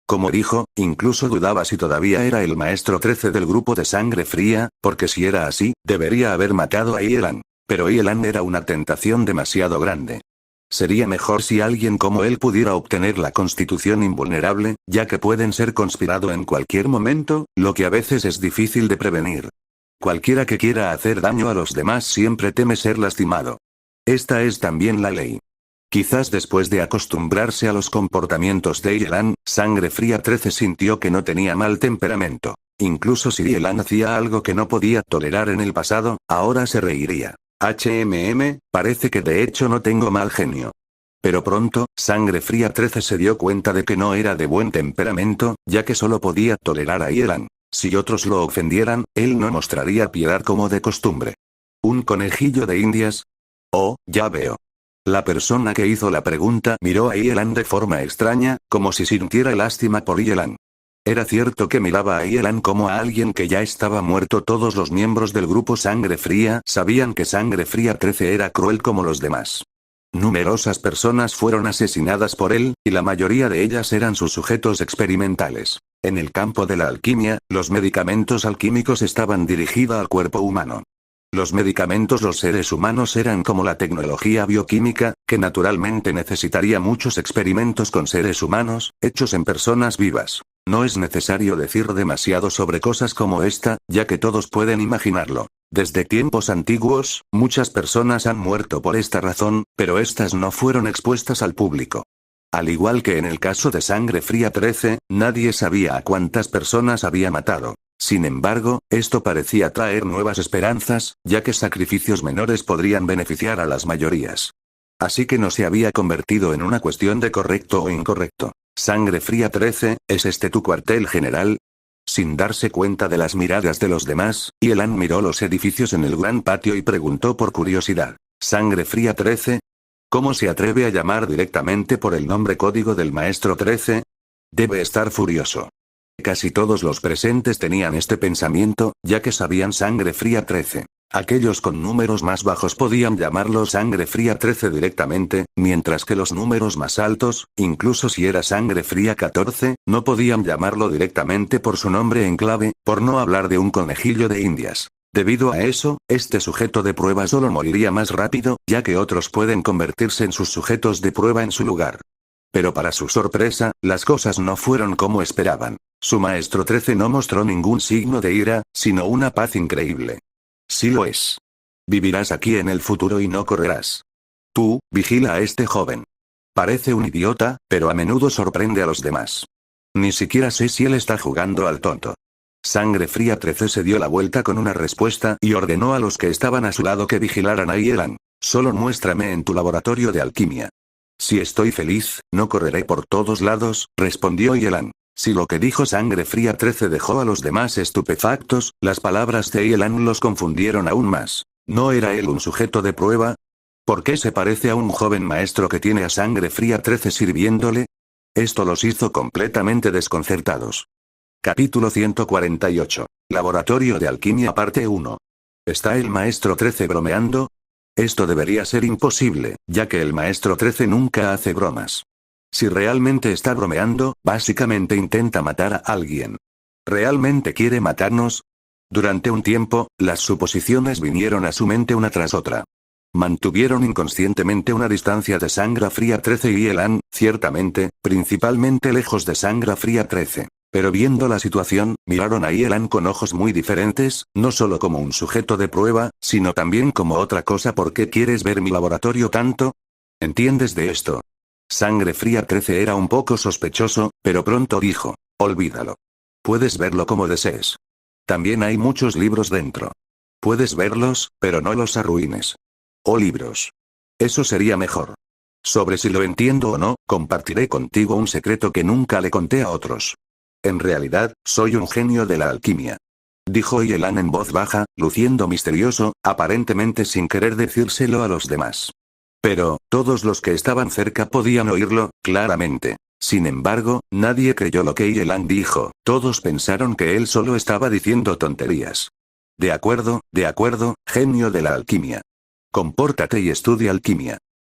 Como dijo, incluso dudaba si todavía era el maestro 13 del grupo de Sangre Fría, porque si era así, debería haber matado a Yelan. Pero Yelan era una tentación demasiado grande. Sería mejor si alguien como él pudiera obtener la constitución invulnerable, ya que pueden ser conspirado en cualquier momento, lo que a veces es difícil de prevenir. Cualquiera que quiera hacer daño a los demás siempre teme ser lastimado. Esta es también la ley. Quizás después de acostumbrarse a los comportamientos de Yelan, Sangre Fría 13 sintió que no tenía mal temperamento. Incluso si Yelan hacía algo que no podía tolerar en el pasado, ahora se reiría. Parece que de hecho no tengo mal genio. Pero pronto, Sangre Fría 13 se dio cuenta de que no era de buen temperamento, ya que solo podía tolerar a Yelan. Si otros lo ofendieran, él no mostraría piedad como de costumbre. ¿Un conejillo de Indias? Oh, ya veo. La persona que hizo la pregunta miró a Yelan de forma extraña, como si sintiera lástima por Yelan. Era cierto que miraba a Yelan como a alguien que ya estaba muerto. Todos los miembros del grupo Sangre Fría sabían que Sangre Fría 13 era cruel como los demás. Numerosas personas fueron asesinadas por él, y la mayoría de ellas eran sus sujetos experimentales. En el campo de la alquimia, los medicamentos alquímicos estaban dirigidos al cuerpo humano. Los seres humanos eran como la tecnología bioquímica, que naturalmente necesitaría muchos experimentos con seres humanos, hechos en personas vivas. No es necesario decir demasiado sobre cosas como esta, ya que todos pueden imaginarlo. Desde tiempos antiguos, muchas personas han muerto por esta razón, pero estas no fueron expuestas al público. Al igual que en el caso de Sangre Fría 13, nadie sabía a cuántas personas había matado. Sin embargo, esto parecía traer nuevas esperanzas, ya que sacrificios menores podrían beneficiar a las mayorías. Así que no se había convertido en una cuestión de correcto o incorrecto. Sangre Fría 13, ¿es este tu cuartel general? Sin darse cuenta de las miradas de los demás, Yelan miró los edificios en el gran patio y preguntó por curiosidad. ¿Sangre Fría 13? ¿Cómo se atreve a llamar directamente por el nombre código del Maestro 13? Debe estar furioso. Casi todos los presentes tenían este pensamiento, ya que sabían Sangre Fría 13. Aquellos con números más bajos podían llamarlo Sangre Fría 13 directamente, mientras que los números más altos, incluso si era Sangre Fría 14, no podían llamarlo directamente por su nombre en clave, por no hablar de un conejillo de Indias. Debido a eso, este sujeto de prueba solo moriría más rápido, ya que otros pueden convertirse en sus sujetos de prueba en su lugar. Pero para su sorpresa, las cosas no fueron como esperaban. Su maestro 13 no mostró ningún signo de ira, sino una paz increíble. Sí lo es. Vivirás aquí en el futuro y no correrás. Tú, vigila a este joven. Parece un idiota, pero a menudo sorprende a los demás. Ni siquiera sé si él está jugando al tonto. Sangre Fría 13 se dio la vuelta con una respuesta y ordenó a los que estaban a su lado que vigilaran a Yelan. Solo muéstrame en tu laboratorio de alquimia. Si estoy feliz, no correré por todos lados, respondió Yelan. Si lo que dijo Sangre Fría 13 dejó a los demás estupefactos, las palabras de Yelan los confundieron aún más. ¿No era él un sujeto de prueba? ¿Por qué se parece a un joven maestro que tiene a Sangre Fría 13 sirviéndole? Esto los hizo completamente desconcertados. Capítulo 148. Laboratorio de Alquimia parte 1. ¿Está el maestro 13 bromeando? Esto debería ser imposible, ya que el maestro 13 nunca hace bromas. Si realmente está bromeando, básicamente intenta matar a alguien. ¿Realmente quiere matarnos? Durante un tiempo, las suposiciones vinieron a su mente una tras otra. Mantuvieron inconscientemente una distancia de Sangre Fría 13 y Yelan, ciertamente, principalmente lejos de Sangre Fría 13. Pero viendo la situación, miraron a Yelan con ojos muy diferentes, no solo como un sujeto de prueba, sino también como otra cosa. ¿Por qué quieres ver mi laboratorio tanto? ¿Entiendes de esto? Sangre Fría 13 era un poco sospechoso, pero pronto dijo, olvídalo. Puedes verlo como desees. También hay muchos libros dentro. Puedes verlos, pero no los arruines. O libros. Eso sería mejor. Sobre si lo entiendo o no, compartiré contigo un secreto que nunca le conté a otros. En realidad, soy un genio de la alquimia. Dijo Yelan en voz baja, luciendo misterioso, aparentemente sin querer decírselo a los demás. Pero, todos los que estaban cerca podían oírlo, claramente. Sin embargo, nadie creyó lo que Yelan dijo, todos pensaron que él solo estaba diciendo tonterías. De acuerdo, genio de la alquimia. Compórtate y estudia alquimia.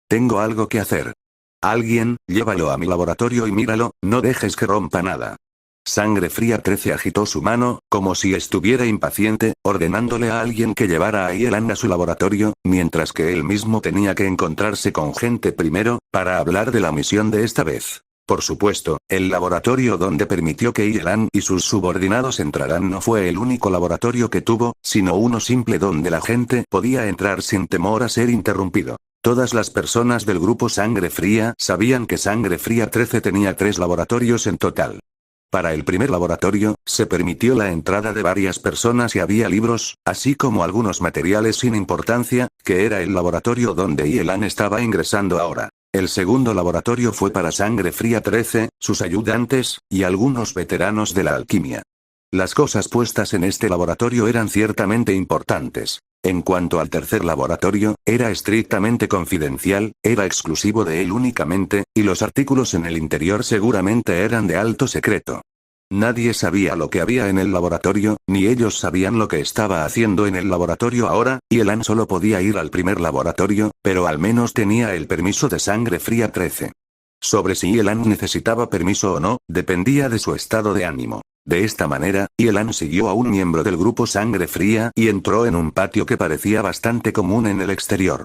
Tengo algo que hacer. Alguien, llévalo a mi laboratorio y míralo, no dejes que rompa nada. Sangre Fría 13 agitó su mano, como si estuviera impaciente, ordenándole a alguien que llevara a Yelan a su laboratorio, mientras que él mismo tenía que encontrarse con gente primero, para hablar de la misión de esta vez. Por supuesto, el laboratorio donde permitió que Yelan y sus subordinados entraran no fue el único laboratorio que tuvo, sino uno simple donde la gente podía entrar sin temor a ser interrumpido. Todas las personas del grupo Sangre Fría sabían que Sangre Fría 13 tenía 3 laboratorios en total. Para el primer laboratorio, se permitió la entrada de varias personas y había libros, así como algunos materiales sin importancia, que era el laboratorio donde Yelan estaba ingresando ahora. El segundo laboratorio fue para Sangre Fría 13, sus ayudantes, y algunos veteranos de la alquimia. Las cosas puestas en este laboratorio eran ciertamente importantes. En cuanto al tercer laboratorio, era estrictamente confidencial, era exclusivo de él únicamente, y los artículos en el interior seguramente eran de alto secreto. Nadie sabía lo que había en el laboratorio, ni ellos sabían lo que estaba haciendo en el laboratorio ahora, y Elan solo podía ir al primer laboratorio, pero al menos tenía el permiso de Sangre Fría 13. Sobre si Elan necesitaba permiso o no, dependía de su estado de ánimo. De esta manera, Elan siguió a un miembro del grupo Sangre Fría y entró en un patio que parecía bastante común en el exterior.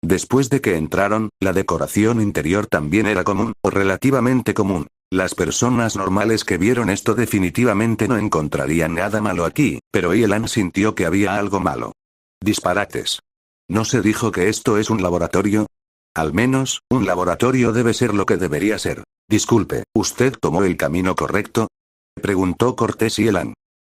Después de que entraron, la decoración interior también era común, o relativamente común. Las personas normales que vieron esto definitivamente no encontrarían nada malo aquí, pero Elan sintió que había algo malo. Disparates. ¿No se dijo que esto es un laboratorio? Al menos, un laboratorio debe ser lo que debería ser. Disculpe, ¿usted tomó el camino correcto? Preguntó Cortés y Elan.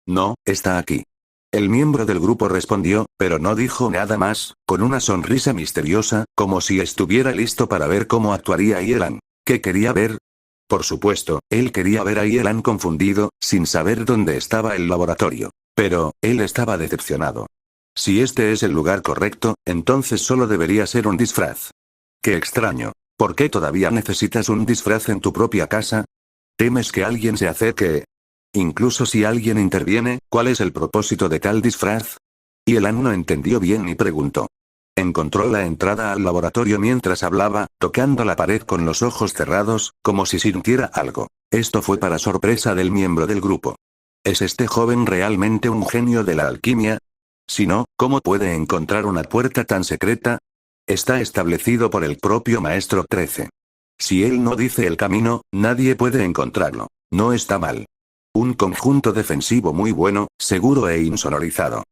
No, está aquí. El miembro del grupo respondió, pero no dijo nada más, con una sonrisa misteriosa, como si estuviera listo para ver cómo actuaría Elan. ¿Qué quería ver? Por supuesto, él quería ver a Elan confundido, sin saber dónde estaba el laboratorio. Pero, él estaba decepcionado. Si este es el lugar correcto, entonces solo debería ser un disfraz. Qué extraño. ¿Por qué todavía necesitas un disfraz en tu propia casa? ¿Temes que alguien se acerque? Incluso si alguien interviene, ¿cuál es el propósito de tal disfraz? Y Elan no entendió bien y preguntó. Encontró la entrada al laboratorio mientras hablaba, tocando la pared con los ojos cerrados, como si sintiera algo. Esto fue para sorpresa del miembro del grupo. ¿Es este joven realmente un genio de la alquimia? Si no, ¿cómo puede encontrar una puerta tan secreta? Está establecido por el propio Maestro 13. Si él no dice el camino, nadie puede encontrarlo. No está mal. Un conjunto defensivo muy bueno, seguro e insonorizado.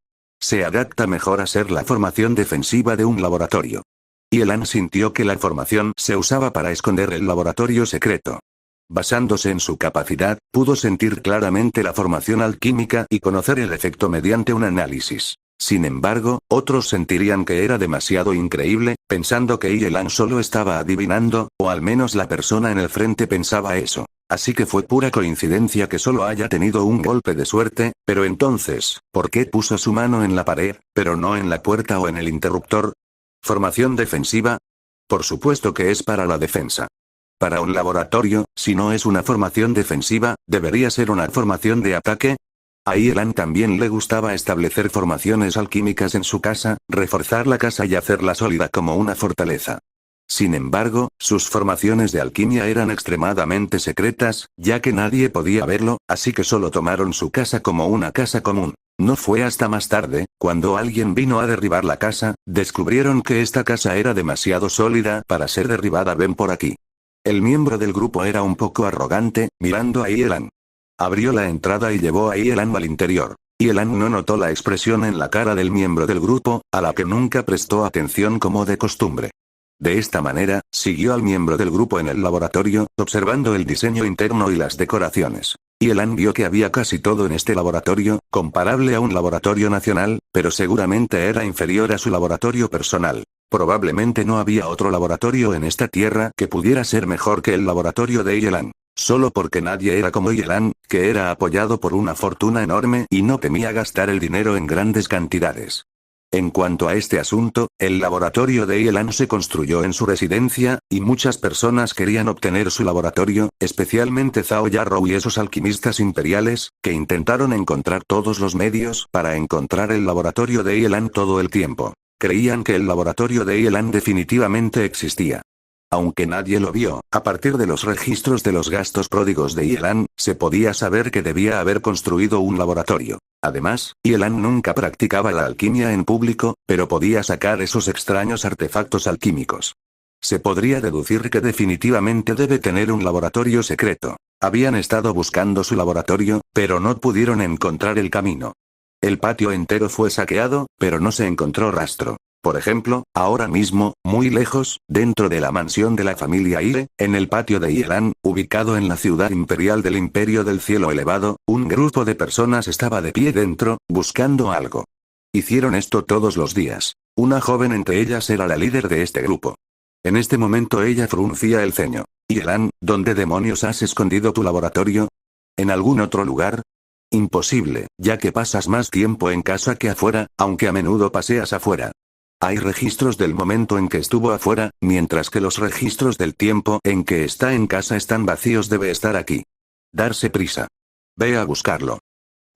Se adapta mejor a ser la formación defensiva de un laboratorio. Y Elan sintió que la formación se usaba para esconder el laboratorio secreto. Basándose en su capacidad, pudo sentir claramente la formación alquímica y conocer el efecto mediante un análisis. Sin embargo, otros sentirían que era demasiado increíble, pensando que Elan solo estaba adivinando, o al menos la persona en el frente pensaba eso. Así que fue pura coincidencia que solo haya tenido un golpe de suerte, pero entonces, ¿por qué puso su mano en la pared, pero no en la puerta o en el interruptor? ¿Formación defensiva? Por supuesto que es para la defensa. Para un laboratorio, si no es una formación defensiva, ¿debería ser una formación de ataque? A Elan también le gustaba establecer formaciones alquímicas en su casa, reforzar la casa y hacerla sólida como una fortaleza. Sin embargo, sus formaciones de alquimia eran extremadamente secretas, ya que nadie podía verlo, así que solo tomaron su casa como una casa común. No fue hasta más tarde, cuando alguien vino a derribar la casa, descubrieron que esta casa era demasiado sólida para ser derribada. Ven por aquí. El miembro del grupo era un poco arrogante, mirando a Elan. Abrió la entrada y llevó a Elan al interior. Elan no notó la expresión en la cara del miembro del grupo, a la que nunca prestó atención como de costumbre. De esta manera, siguió al miembro del grupo en el laboratorio, observando el diseño interno y las decoraciones. Elan vio que había casi todo en este laboratorio, comparable a un laboratorio nacional, pero seguramente era inferior a su laboratorio personal. Probablemente no había otro laboratorio en esta tierra que pudiera ser mejor que el laboratorio de Elan. Solo porque nadie era como Elan, que era apoyado por una fortuna enorme y no temía gastar el dinero en grandes cantidades. En cuanto a este asunto, el laboratorio de Elan se construyó en su residencia, y muchas personas querían obtener su laboratorio, especialmente Zhao Yarrow y esos alquimistas imperiales, que intentaron encontrar todos los medios para encontrar el laboratorio de Elan todo el tiempo. Creían que el laboratorio de Elan definitivamente existía. Aunque nadie lo vio, a partir de los registros de los gastos pródigos de Elan, se podía saber que debía haber construido un laboratorio. Además, Elan nunca practicaba la alquimia en público, pero podía sacar esos extraños artefactos alquímicos. Se podría deducir que definitivamente debe tener un laboratorio secreto. Habían estado buscando su laboratorio, pero no pudieron encontrar el camino. El patio entero fue saqueado, pero no se encontró rastro. Por ejemplo, ahora mismo, muy lejos, dentro de la mansión de la familia Ire, en el patio de Elan, ubicado en la ciudad imperial del Imperio del Cielo Elevado, un grupo de personas estaba de pie dentro, buscando algo. Hicieron esto todos los días. Una joven entre ellas era la líder de este grupo. En este momento ella fruncía el ceño. Yelan, ¿dónde demonios has escondido tu laboratorio? ¿En algún otro lugar? Imposible, ya que pasas más tiempo en casa que afuera, aunque a menudo paseas afuera. Hay registros del momento en que estuvo afuera, mientras que los registros del tiempo en que está en casa están vacíos. Debe estar aquí. Darse prisa. Ve a buscarlo.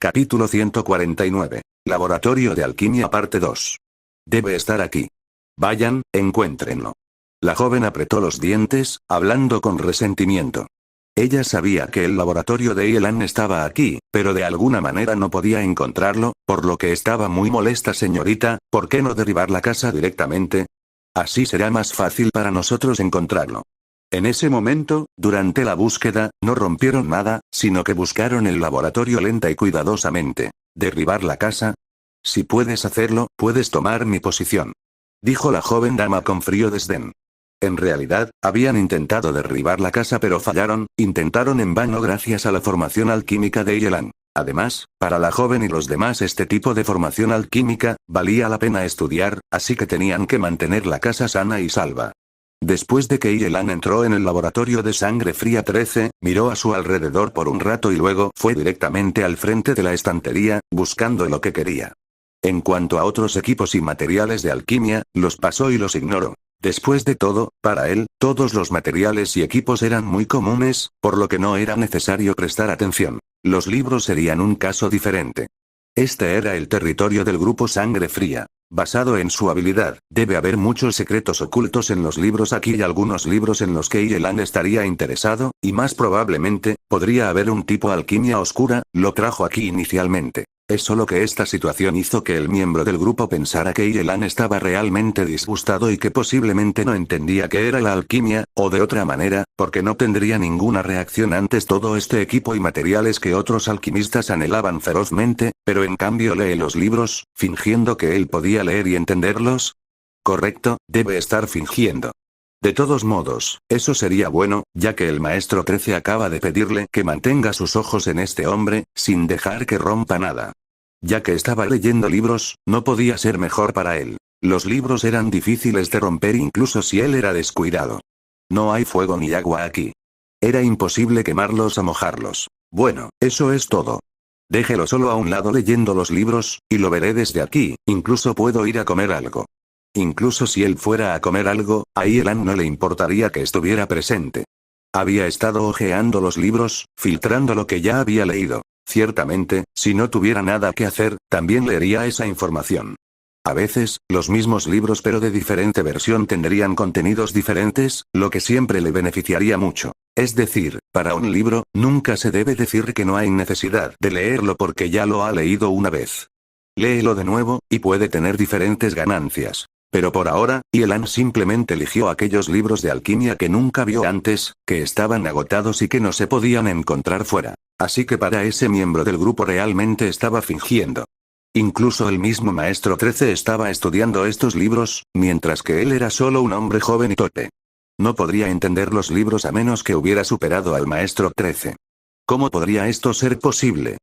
Capítulo 149. Laboratorio de Alquimia parte 2. Debe estar aquí. Vayan, encuéntrenlo. La joven apretó los dientes, hablando con resentimiento. Ella sabía que el laboratorio de Yelan estaba aquí, pero de alguna manera no podía encontrarlo, por lo que estaba muy molesta. Señorita, ¿por qué no derribar la casa directamente? Así será más fácil para nosotros encontrarlo. En ese momento, durante la búsqueda, no rompieron nada, sino que buscaron el laboratorio lenta y cuidadosamente. ¿Derribar la casa? Si puedes hacerlo, puedes tomar mi posición. Dijo la joven dama con frío desdén. En realidad, habían intentado derribar la casa pero fallaron, intentaron en vano gracias a la formación alquímica de Yelan. Además, para la joven y los demás este tipo de formación alquímica, valía la pena estudiar, así que tenían que mantener la casa sana y salva. Después de que Yelan entró en el laboratorio de Sangre Fría 13, miró a su alrededor por un rato y luego fue directamente al frente de la estantería, buscando lo que quería. En cuanto a otros equipos y materiales de alquimia, los pasó y los ignoró. Después de todo, para él, todos los materiales y equipos eran muy comunes, por lo que no era necesario prestar atención. Los libros serían un caso diferente. Este era el territorio del grupo Sangre Fría. Basado en su habilidad, debe haber muchos secretos ocultos en los libros aquí y algunos libros en los que Yelan estaría interesado, y más probablemente, podría haber un tipo alquimia oscura, lo trajo aquí inicialmente. Es solo que esta situación hizo que el miembro del grupo pensara que Yelan estaba realmente disgustado y que posiblemente no entendía qué era la alquimia, o de otra manera, porque no tendría ninguna reacción antes todo este equipo y materiales que otros alquimistas anhelaban ferozmente, pero en cambio lee los libros, fingiendo que él podía leer y entenderlos. Correcto, debe estar fingiendo. De todos modos, eso sería bueno, ya que el maestro 13 acaba de pedirle que mantenga sus ojos en este hombre, sin dejar que rompa nada. Ya que estaba leyendo libros, no podía ser mejor para él. Los libros eran difíciles de romper incluso si él era descuidado. No hay fuego ni agua aquí. Era imposible quemarlos o mojarlos. Bueno, eso es todo. Déjelo solo a un lado leyendo los libros, y lo veré desde aquí, incluso puedo ir a comer algo. Incluso si él fuera a comer algo, a Yelan no le importaría que estuviera presente. Había estado hojeando los libros, filtrando lo que ya había leído. Ciertamente, si no tuviera nada que hacer, también leería esa información. A veces, los mismos libros pero de diferente versión tendrían contenidos diferentes, lo que siempre le beneficiaría mucho. Es decir, para un libro, nunca se debe decir que no hay necesidad de leerlo porque ya lo ha leído una vez. Léelo de nuevo, y puede tener diferentes ganancias. Pero por ahora, Yelan simplemente eligió aquellos libros de alquimia que nunca vio antes, que estaban agotados y que no se podían encontrar fuera. Así que para ese miembro del grupo realmente estaba fingiendo. Incluso el mismo maestro 13 estaba estudiando estos libros, mientras que él era solo un hombre joven y torpe. No podría entender los libros a menos que hubiera superado al maestro 13. ¿Cómo podría esto ser posible?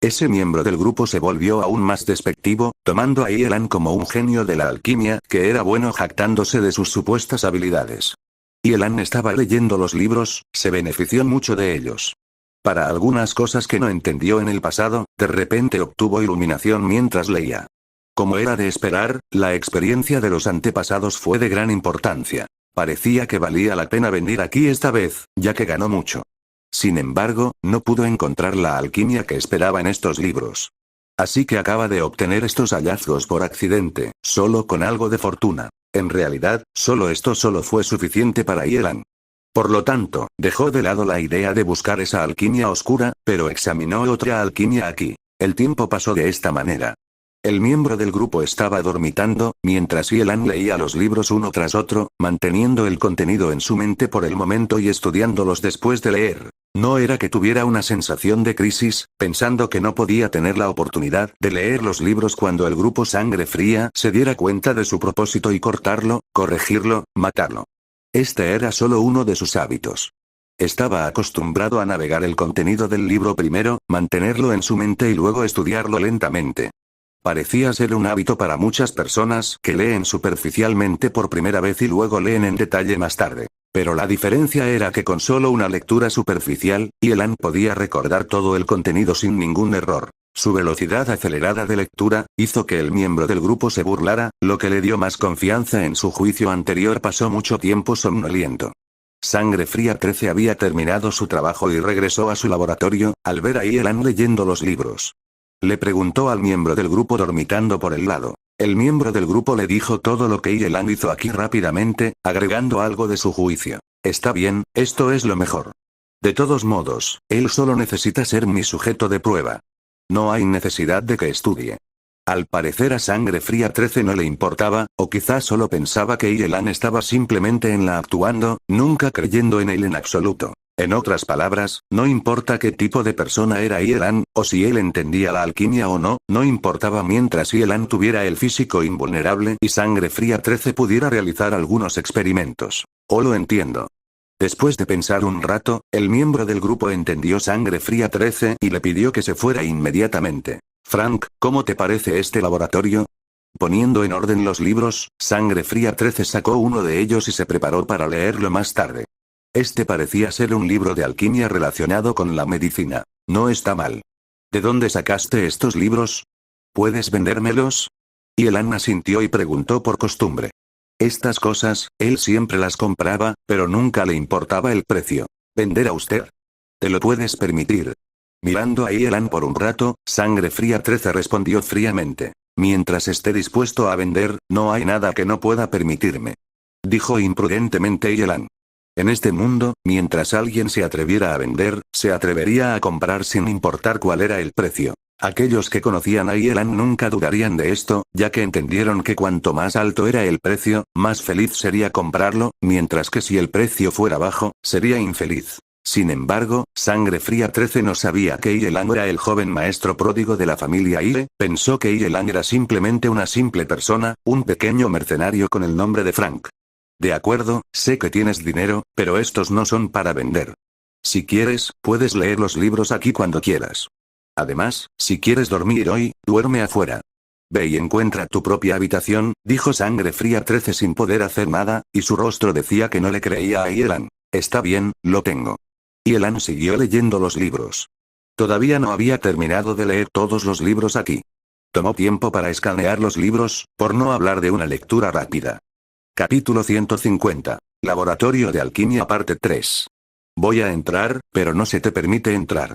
Ese miembro del grupo se volvió aún más despectivo, tomando a Yelan como un genio de la alquimia, que era bueno jactándose de sus supuestas habilidades. Yelan estaba leyendo los libros, se benefició mucho de ellos. Para algunas cosas que no entendió en el pasado, de repente obtuvo iluminación mientras leía. Como era de esperar, la experiencia de los antepasados fue de gran importancia. Parecía que valía la pena venir aquí esta vez, ya que ganó mucho. Sin embargo, no pudo encontrar la alquimia que esperaba en estos libros. Así que acaba de obtener estos hallazgos por accidente, solo con algo de fortuna. En realidad, esto solo fue suficiente para Yelan. Por lo tanto, dejó de lado la idea de buscar esa alquimia oscura, pero examinó otra alquimia aquí. El tiempo pasó de esta manera. El miembro del grupo estaba dormitando, mientras Yelan leía los libros uno tras otro, manteniendo el contenido en su mente por el momento y estudiándolos después de leer. No era que tuviera una sensación de crisis, pensando que no podía tener la oportunidad de leer los libros cuando el grupo Sangre Fría se diera cuenta de su propósito y cortarlo, corregirlo, matarlo. Este era solo uno de sus hábitos. Estaba acostumbrado a navegar el contenido del libro primero, mantenerlo en su mente y luego estudiarlo lentamente. Parecía ser un hábito para muchas personas que leen superficialmente por primera vez y luego leen en detalle más tarde. Pero la diferencia era que con solo una lectura superficial, Yelan podía recordar todo el contenido sin ningún error. Su velocidad acelerada de lectura hizo que el miembro del grupo se burlara, lo que le dio más confianza en su juicio anterior. Pasó mucho tiempo somnoliento. Sangre Fría 13 había terminado su trabajo y regresó a su laboratorio, al ver a Yelan leyendo los libros. Le preguntó al miembro del grupo dormitando por el lado. El miembro del grupo le dijo todo lo que Yelan hizo aquí rápidamente, agregando algo de su juicio. Está bien, esto es lo mejor. De todos modos, él solo necesita ser mi sujeto de prueba. No hay necesidad de que estudie. Al parecer a Sangre Fría 13 no le importaba, o quizás solo pensaba que Yelan estaba simplemente en la actuando, nunca creyendo en él en absoluto. En otras palabras, no importa qué tipo de persona era Yelan, o si él entendía la alquimia o no, no importaba mientras Yelan tuviera el físico invulnerable y Sangre Fría 13 pudiera realizar algunos experimentos. Oh, lo entiendo. Después de pensar un rato, el miembro del grupo entendió Sangre Fría 13 y le pidió que se fuera inmediatamente. Frank, ¿cómo te parece este laboratorio? Poniendo en orden los libros, Sangre Fría 13 sacó uno de ellos y se preparó para leerlo más tarde. Este parecía ser un libro de alquimia relacionado con la medicina. No está mal. ¿De dónde sacaste estos libros? ¿Puedes vendérmelos? Yelan asintió y preguntó por costumbre. Estas cosas, él siempre las compraba, pero nunca le importaba el precio. ¿Vender a usted? ¿Te lo puedes permitir? Mirando a Yelan por un rato, Sangre Fría 13 respondió fríamente. Mientras esté dispuesto a vender, no hay nada que no pueda permitirme. Dijo imprudentemente Yelan. En este mundo, mientras alguien se atreviera a vender, se atrevería a comprar sin importar cuál era el precio. Aquellos que conocían a Yelan nunca dudarían de esto, ya que entendieron que cuanto más alto era el precio, más feliz sería comprarlo, mientras que si el precio fuera bajo, sería infeliz. Sin embargo, Sangre Fría 13 no sabía que Yelan era el joven maestro pródigo de la familia Ile, pensó que Yelan era simplemente una simple persona, un pequeño mercenario con el nombre de Frank. De acuerdo, sé que tienes dinero, pero estos no son para vender. Si quieres, puedes leer los libros aquí cuando quieras. Además, si quieres dormir hoy, duerme afuera. Ve y encuentra tu propia habitación, dijo Sangre Fría 13 sin poder hacer nada, y su rostro decía que no le creía a Yelan. Está bien, lo tengo. Yelan siguió leyendo los libros. Todavía no había terminado de leer todos los libros aquí. Tomó tiempo para escanear los libros, por no hablar de una lectura rápida. Capítulo 150. Laboratorio de Alquimia parte 3. Voy a entrar, pero no se te permite entrar.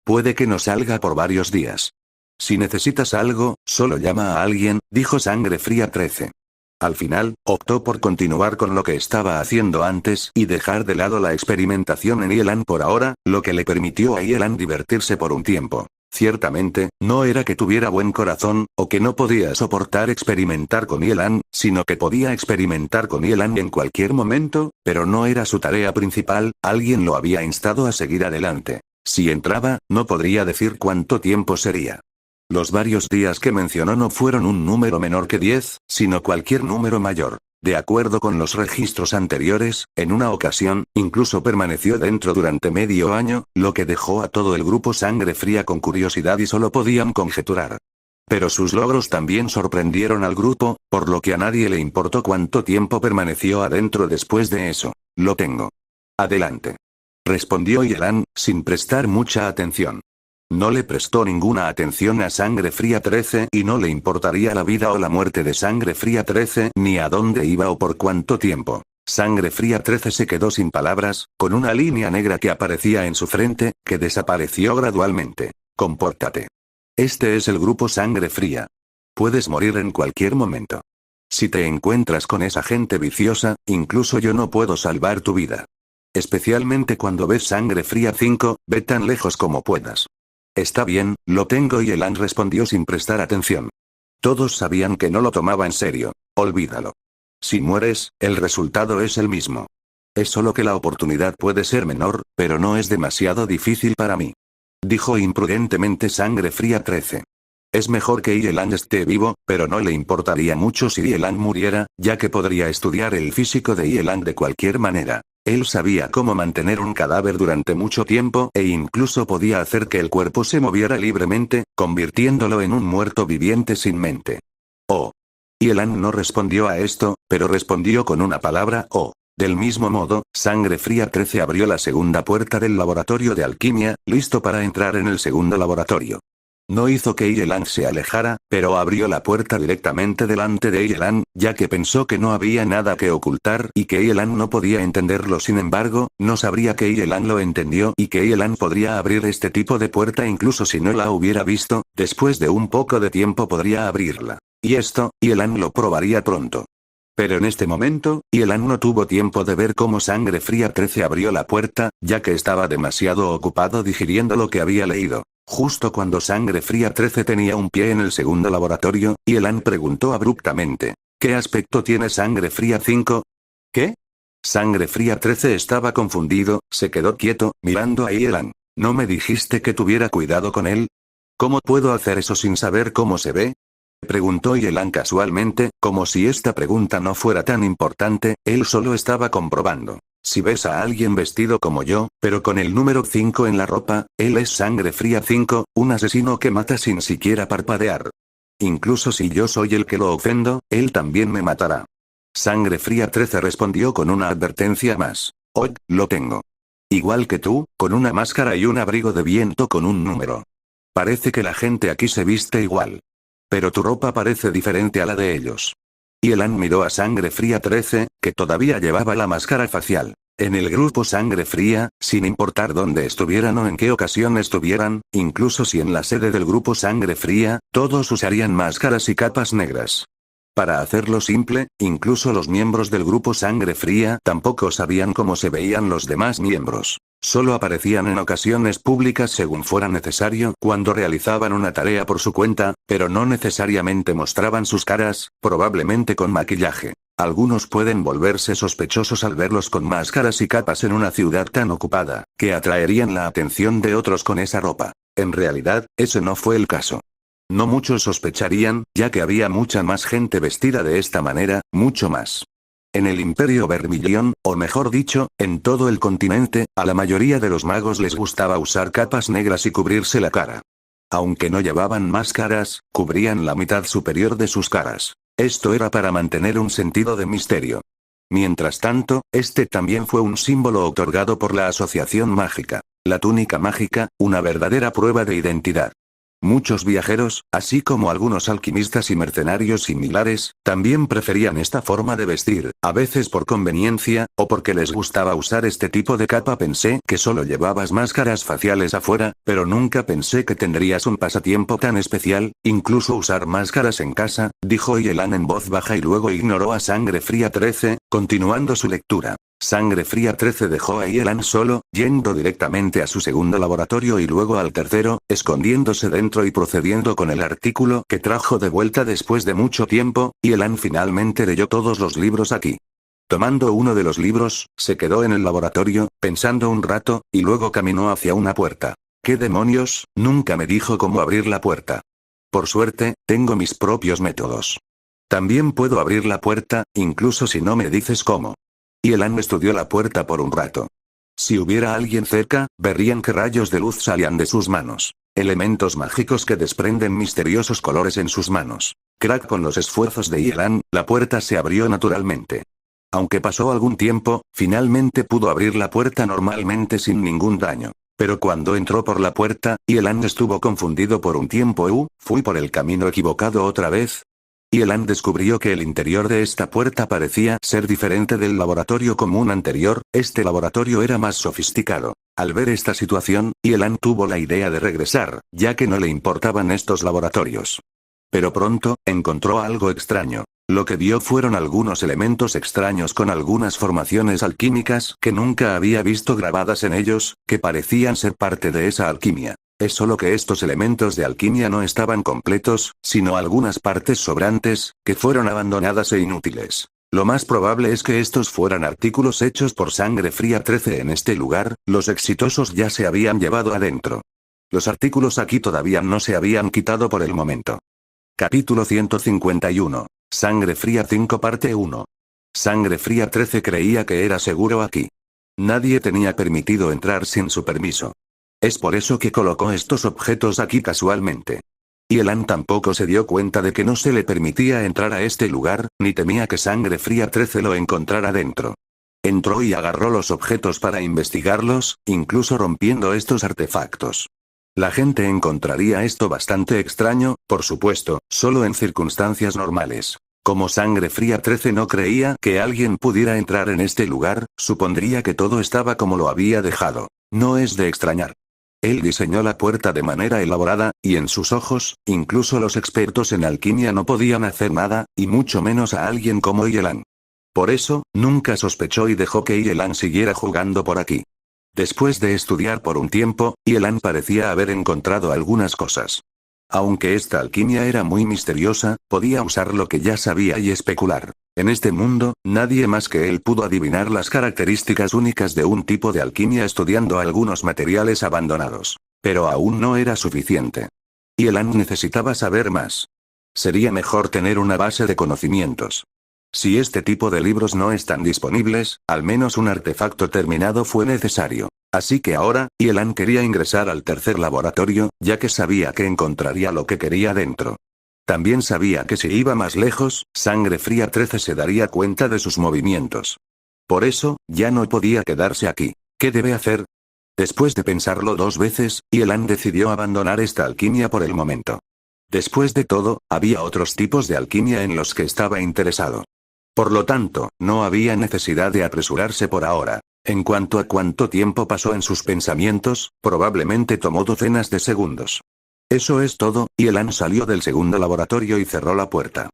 Puede que no salga por varios días. Si necesitas algo, solo llama a alguien, dijo Sangre Fría 13. Al final, optó por continuar con lo que estaba haciendo antes y dejar de lado la experimentación en Yelan por ahora, lo que le permitió a Yelan divertirse por un tiempo. Ciertamente, no era que tuviera buen corazón, o que no podía soportar experimentar con Yelan, sino que podía experimentar con Yelan en cualquier momento, pero no era su tarea principal, alguien lo había instado a seguir adelante. Si entraba, no podría decir cuánto tiempo sería. Los varios días que mencionó no fueron un número menor que 10, sino cualquier número mayor. De acuerdo con los registros anteriores, en una ocasión, incluso permaneció dentro durante medio año, lo que dejó a todo el grupo Sangre Fría con curiosidad y solo podían conjeturar. Pero sus logros también sorprendieron al grupo, por lo que a nadie le importó cuánto tiempo permaneció adentro después de eso. Lo tengo. Adelante. Respondió Yelan, sin prestar mucha atención. No le prestó ninguna atención a Sangre Fría 13 y no le importaría la vida o la muerte de Sangre Fría 13 ni a dónde iba o por cuánto tiempo. Sangre Fría 13 se quedó sin palabras, con una línea negra que aparecía en su frente, que desapareció gradualmente. Compórtate. Este es el grupo Sangre Fría. Puedes morir en cualquier momento. Si te encuentras con esa gente viciosa, incluso yo no puedo salvar tu vida. Especialmente cuando ves Sangre Fría 5, ve tan lejos como puedas. Está bien, lo tengo, y Yelan respondió sin prestar atención. Todos sabían que no lo tomaba en serio. Olvídalo. Si mueres, el resultado es el mismo. Es solo que la oportunidad puede ser menor, pero no es demasiado difícil para mí. Dijo imprudentemente Sangre Fría 13. Es mejor que Yelan esté vivo, pero no le importaría mucho si Yelan muriera, ya que podría estudiar el físico de Yelan de cualquier manera. Él sabía cómo mantener un cadáver durante mucho tiempo e incluso podía hacer que el cuerpo se moviera libremente, convirtiéndolo en un muerto viviente sin mente. Oh. Yelan no respondió a esto, pero respondió con una palabra oh. Del mismo modo, Sangre Fría 13 abrió la segunda puerta del laboratorio de alquimia, listo para entrar en el segundo laboratorio. No hizo que Yelan se alejara, pero abrió la puerta directamente delante de Yelan, ya que pensó que no había nada que ocultar y que Yelan no podía entenderlo. Sin embargo, no sabría que Yelan lo entendió y que Yelan podría abrir este tipo de puerta incluso si no la hubiera visto, después de un poco de tiempo podría abrirla. Y esto, Yelan lo probaría pronto. Pero en este momento, Yelan no tuvo tiempo de ver cómo Sangre Fría 13 abrió la puerta, ya que estaba demasiado ocupado digiriendo lo que había leído. Justo cuando Sangre Fría 13 tenía un pie en el segundo laboratorio, Yelan preguntó abruptamente: ¿qué aspecto tiene Sangre Fría 5? ¿Qué? Sangre Fría 13 estaba confundido, se quedó quieto, mirando a Yelan. ¿No me dijiste que tuviera cuidado con él? ¿Cómo puedo hacer eso sin saber cómo se ve? Preguntó Yelan casualmente, como si esta pregunta no fuera tan importante, él solo estaba comprobando. Si ves a alguien vestido como yo, pero con el número 5 en la ropa, él es Sangre Fría 5, un asesino que mata sin siquiera parpadear. Incluso si yo soy el que lo ofendo, él también me matará. Sangre Fría 13 respondió con una advertencia más. Oh, lo tengo. Igual que tú, con una máscara y un abrigo de viento con un número. Parece que la gente aquí se viste igual. Pero tu ropa parece diferente a la de ellos. Yelan miró a Sangre Fría 13, que todavía llevaba la máscara facial. En el grupo Sangre Fría, sin importar dónde estuvieran o en qué ocasión estuvieran, incluso si en la sede del grupo Sangre Fría, todos usarían máscaras y capas negras. Para hacerlo simple, incluso los miembros del grupo Sangre Fría tampoco sabían cómo se veían los demás miembros. Solo aparecían en ocasiones públicas según fuera necesario cuando realizaban una tarea por su cuenta, pero no necesariamente mostraban sus caras, probablemente con maquillaje. Algunos pueden volverse sospechosos al verlos con máscaras y capas en una ciudad tan ocupada, que atraerían la atención de otros con esa ropa. En realidad, ese no fue el caso. No muchos sospecharían, ya que había mucha más gente vestida de esta manera, mucho más. En el Imperio Vermilion, o mejor dicho, en todo el continente, a la mayoría de los magos les gustaba usar capas negras y cubrirse la cara. Aunque no llevaban máscaras, cubrían la mitad superior de sus caras. Esto era para mantener un sentido de misterio. Mientras tanto, este también fue un símbolo otorgado por la Asociación Mágica. La túnica mágica, una verdadera prueba de identidad. Muchos viajeros, así como algunos alquimistas y mercenarios similares, también preferían esta forma de vestir, a veces por conveniencia, o porque les gustaba usar este tipo de capa. Pensé que solo llevabas máscaras faciales afuera, pero nunca pensé que tendrías un pasatiempo tan especial, incluso usar máscaras en casa, dijo Yelan en voz baja y luego ignoró a Sangre Fría 13, continuando su lectura. Sangre Fría 13 dejó a Yelan solo, yendo directamente a su segundo laboratorio y luego al tercero, escondiéndose dentro y procediendo con el artículo que trajo de vuelta después de mucho tiempo. Yelan finalmente leyó todos los libros aquí. Tomando uno de los libros, se quedó en el laboratorio, pensando un rato, y luego caminó hacia una puerta. ¿Qué demonios? Nunca me dijo cómo abrir la puerta. Por suerte, tengo mis propios métodos. También puedo abrir la puerta, incluso si no me dices cómo. Yelan estudió la puerta por un rato. Si hubiera alguien cerca, verían que rayos de luz salían de sus manos. Elementos mágicos que desprenden misteriosos colores en sus manos. Crack. Con los esfuerzos de Yelan, la puerta se abrió naturalmente. Aunque pasó algún tiempo, finalmente pudo abrir la puerta normalmente sin ningún daño. Pero cuando entró por la puerta, Yelan estuvo confundido por un tiempo. ¿Fui por el camino equivocado otra vez? Yelan descubrió que el interior de esta puerta parecía ser diferente del laboratorio común anterior. Este laboratorio era más sofisticado. Al ver esta situación, Yelan tuvo la idea de regresar, ya que no le importaban estos laboratorios. Pero pronto, encontró algo extraño. Lo que vio fueron algunos elementos extraños con algunas formaciones alquímicas que nunca había visto grabadas en ellos, que parecían ser parte de esa alquimia. Es solo que estos elementos de alquimia no estaban completos, sino algunas partes sobrantes, que fueron abandonadas e inútiles. Lo más probable es que estos fueran artículos hechos por Sangre Fría 13 en este lugar. Los exitosos ya se habían llevado adentro. Los artículos aquí todavía no se habían quitado por el momento. Capítulo 151. Sangre Fría 5 parte 1. Sangre Fría 13 creía que era seguro aquí. Nadie tenía permitido entrar sin su permiso. Es por eso que colocó estos objetos aquí casualmente. Y Elan tampoco se dio cuenta de que no se le permitía entrar a este lugar, ni temía que Sangre Fría 13 lo encontrara dentro. Entró y agarró los objetos para investigarlos, incluso rompiendo estos artefactos. La gente encontraría esto bastante extraño, por supuesto, solo en circunstancias normales. Como Sangre Fría 13 no creía que alguien pudiera entrar en este lugar, supondría que todo estaba como lo había dejado. No es de extrañar. Él diseñó la puerta de manera elaborada, y en sus ojos, incluso los expertos en alquimia no podían hacer nada, y mucho menos a alguien como Yelan. Por eso, nunca sospechó y dejó que Yelan siguiera jugando por aquí. Después de estudiar por un tiempo, Yelan parecía haber encontrado algunas cosas. Aunque esta alquimia era muy misteriosa, podía usar lo que ya sabía y especular. En este mundo, nadie más que él pudo adivinar las características únicas de un tipo de alquimia estudiando algunos materiales abandonados. Pero aún no era suficiente. Yelan necesitaba saber más. Sería mejor tener una base de conocimientos. Si este tipo de libros no están disponibles, al menos un artefacto terminado fue necesario. Así que ahora, Yelan quería ingresar al tercer laboratorio, ya que sabía que encontraría lo que quería dentro. También sabía que si iba más lejos, Sangre Fría 13 se daría cuenta de sus movimientos. Por eso, ya no podía quedarse aquí. ¿Qué debe hacer? Después de pensarlo 2 veces, Yelan decidió abandonar esta alquimia por el momento. Después de todo, había otros tipos de alquimia en los que estaba interesado. Por lo tanto, no había necesidad de apresurarse por ahora. En cuanto a cuánto tiempo pasó en sus pensamientos, probablemente tomó docenas de segundos. Eso es todo, y Yelan salió del segundo laboratorio y cerró la puerta.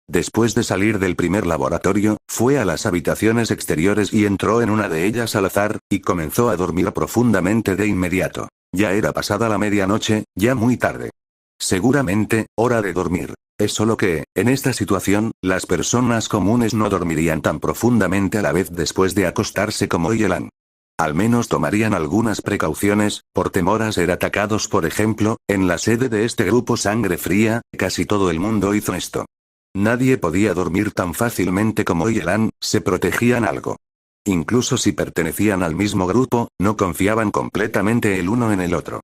Después de salir del primer laboratorio, fue a las habitaciones exteriores y entró en una de ellas al azar, y comenzó a dormir profundamente de inmediato. Ya era pasada la medianoche, ya muy tarde. Seguramente, hora de dormir. Es solo que, en esta situación, las personas comunes no dormirían tan profundamente a la vez después de acostarse como Yelan. Al menos tomarían algunas precauciones, por temor a ser atacados. Por ejemplo, en la sede de este grupo Sangre Fría, casi todo el mundo hizo esto. Nadie podía dormir tan fácilmente como Yelan, se protegían algo. Incluso si pertenecían al mismo grupo, no confiaban completamente el uno en el otro.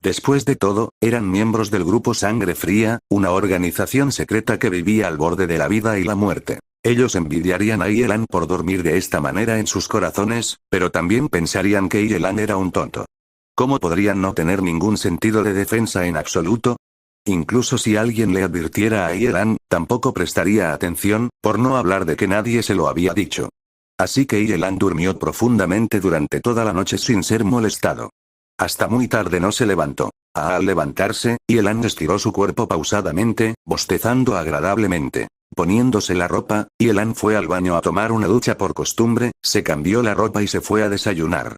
Después de todo, eran miembros del grupo Sangre Fría, una organización secreta que vivía al borde de la vida y la muerte. Ellos envidiarían a Yelan por dormir de esta manera en sus corazones, pero también pensarían que Yelan era un tonto. ¿Cómo podrían no tener ningún sentido de defensa en absoluto? Incluso si alguien le advirtiera a Yelan, tampoco prestaría atención, por no hablar de que nadie se lo había dicho. Así que Yelan durmió profundamente durante toda la noche sin ser molestado. Hasta muy tarde no se levantó. Al levantarse, Yelan estiró su cuerpo pausadamente, bostezando agradablemente. Poniéndose la ropa, Yelan fue al baño a tomar una ducha por costumbre, se cambió la ropa y se fue a desayunar.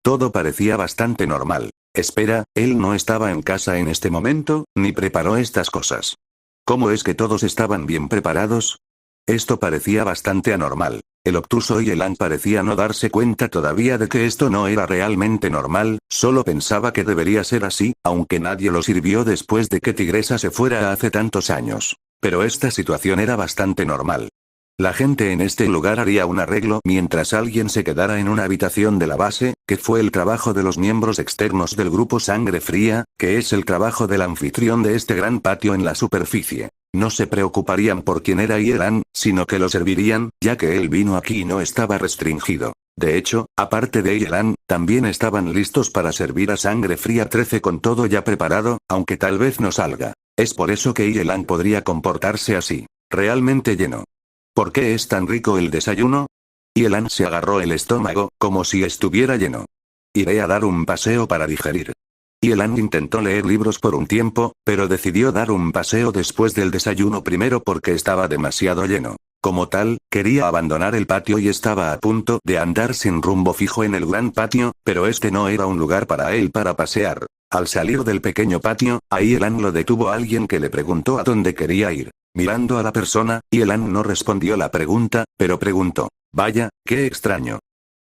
Todo parecía bastante normal. Espera, él no estaba en casa en este momento, ni preparó estas cosas. ¿Cómo es que todos estaban bien preparados? Esto parecía bastante anormal. El obtuso Yelan parecía no darse cuenta todavía de que esto no era realmente normal, solo pensaba que debería ser así, aunque nadie lo sirvió después de que Tigresa se fuera hace tantos años. Pero esta situación era bastante normal. La gente en este lugar haría un arreglo mientras alguien se quedara en una habitación de la base, que fue el trabajo de los miembros externos del grupo Sangre Fría, que es el trabajo del anfitrión de este gran patio en la superficie. No se preocuparían por quién era Yelan, sino que lo servirían, ya que él vino aquí y no estaba restringido. De hecho, aparte de Yelan, también estaban listos para servir a Sangre Fría 13 con todo ya preparado, aunque tal vez no salga. Es por eso que Yelan podría comportarse así. Realmente lleno. ¿Por qué es tan rico el desayuno? Yelan se agarró el estómago, como si estuviera lleno. Iré a dar un paseo para digerir. Yelan intentó leer libros por un tiempo, pero decidió dar un paseo después del desayuno primero porque estaba demasiado lleno. Como tal, quería abandonar el patio y estaba a punto de andar sin rumbo fijo en el gran patio, pero este no era un lugar para él para pasear. Al salir del pequeño patio, a Yelan lo detuvo alguien que le preguntó a dónde quería ir. Mirando a la persona, Yelan no respondió la pregunta, pero preguntó: «Vaya, qué extraño.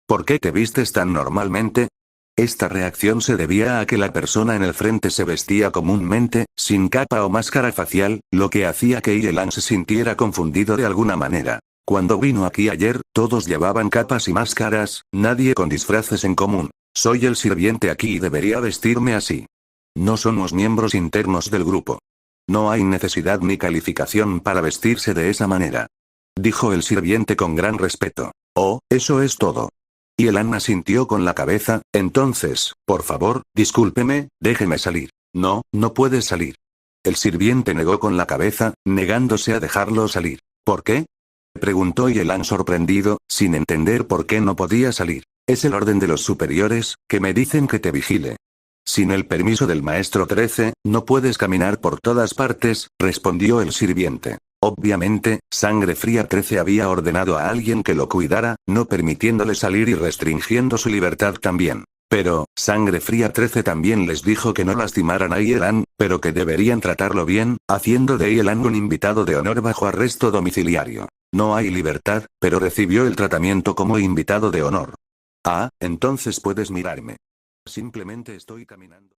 ¿Por qué te vistes tan normalmente?» Esta reacción se debía a que la persona en el frente se vestía comúnmente, sin capa o máscara facial, lo que hacía que Yelan se sintiera confundido de alguna manera. Cuando vino aquí ayer, todos llevaban capas y máscaras, nadie con disfraces en común. Soy el sirviente aquí y debería vestirme así. No somos miembros internos del grupo. No hay necesidad ni calificación para vestirse de esa manera. Dijo el sirviente con gran respeto. Oh, eso es todo. Y Elan asintió con la cabeza. Entonces, por favor, discúlpeme, déjeme salir. No, no puedes salir. El sirviente negó con la cabeza, negándose a dejarlo salir. ¿Por qué? Preguntó Yelan sorprendido, sin entender por qué no podía salir. Es el orden de los superiores, que me dicen que te vigile. Sin el permiso del maestro 13, no puedes caminar por todas partes, respondió el sirviente. Obviamente, Sangre Fría 13 había ordenado a alguien que lo cuidara, no permitiéndole salir y restringiendo su libertad también. Pero, Sangre Fría 13 también les dijo que no lastimaran a Yelan, pero que deberían tratarlo bien, haciendo de Yelan un invitado de honor bajo arresto domiciliario. No hay libertad, pero recibió el tratamiento como invitado de honor. Ah, entonces puedes mirarme. Simplemente estoy caminando.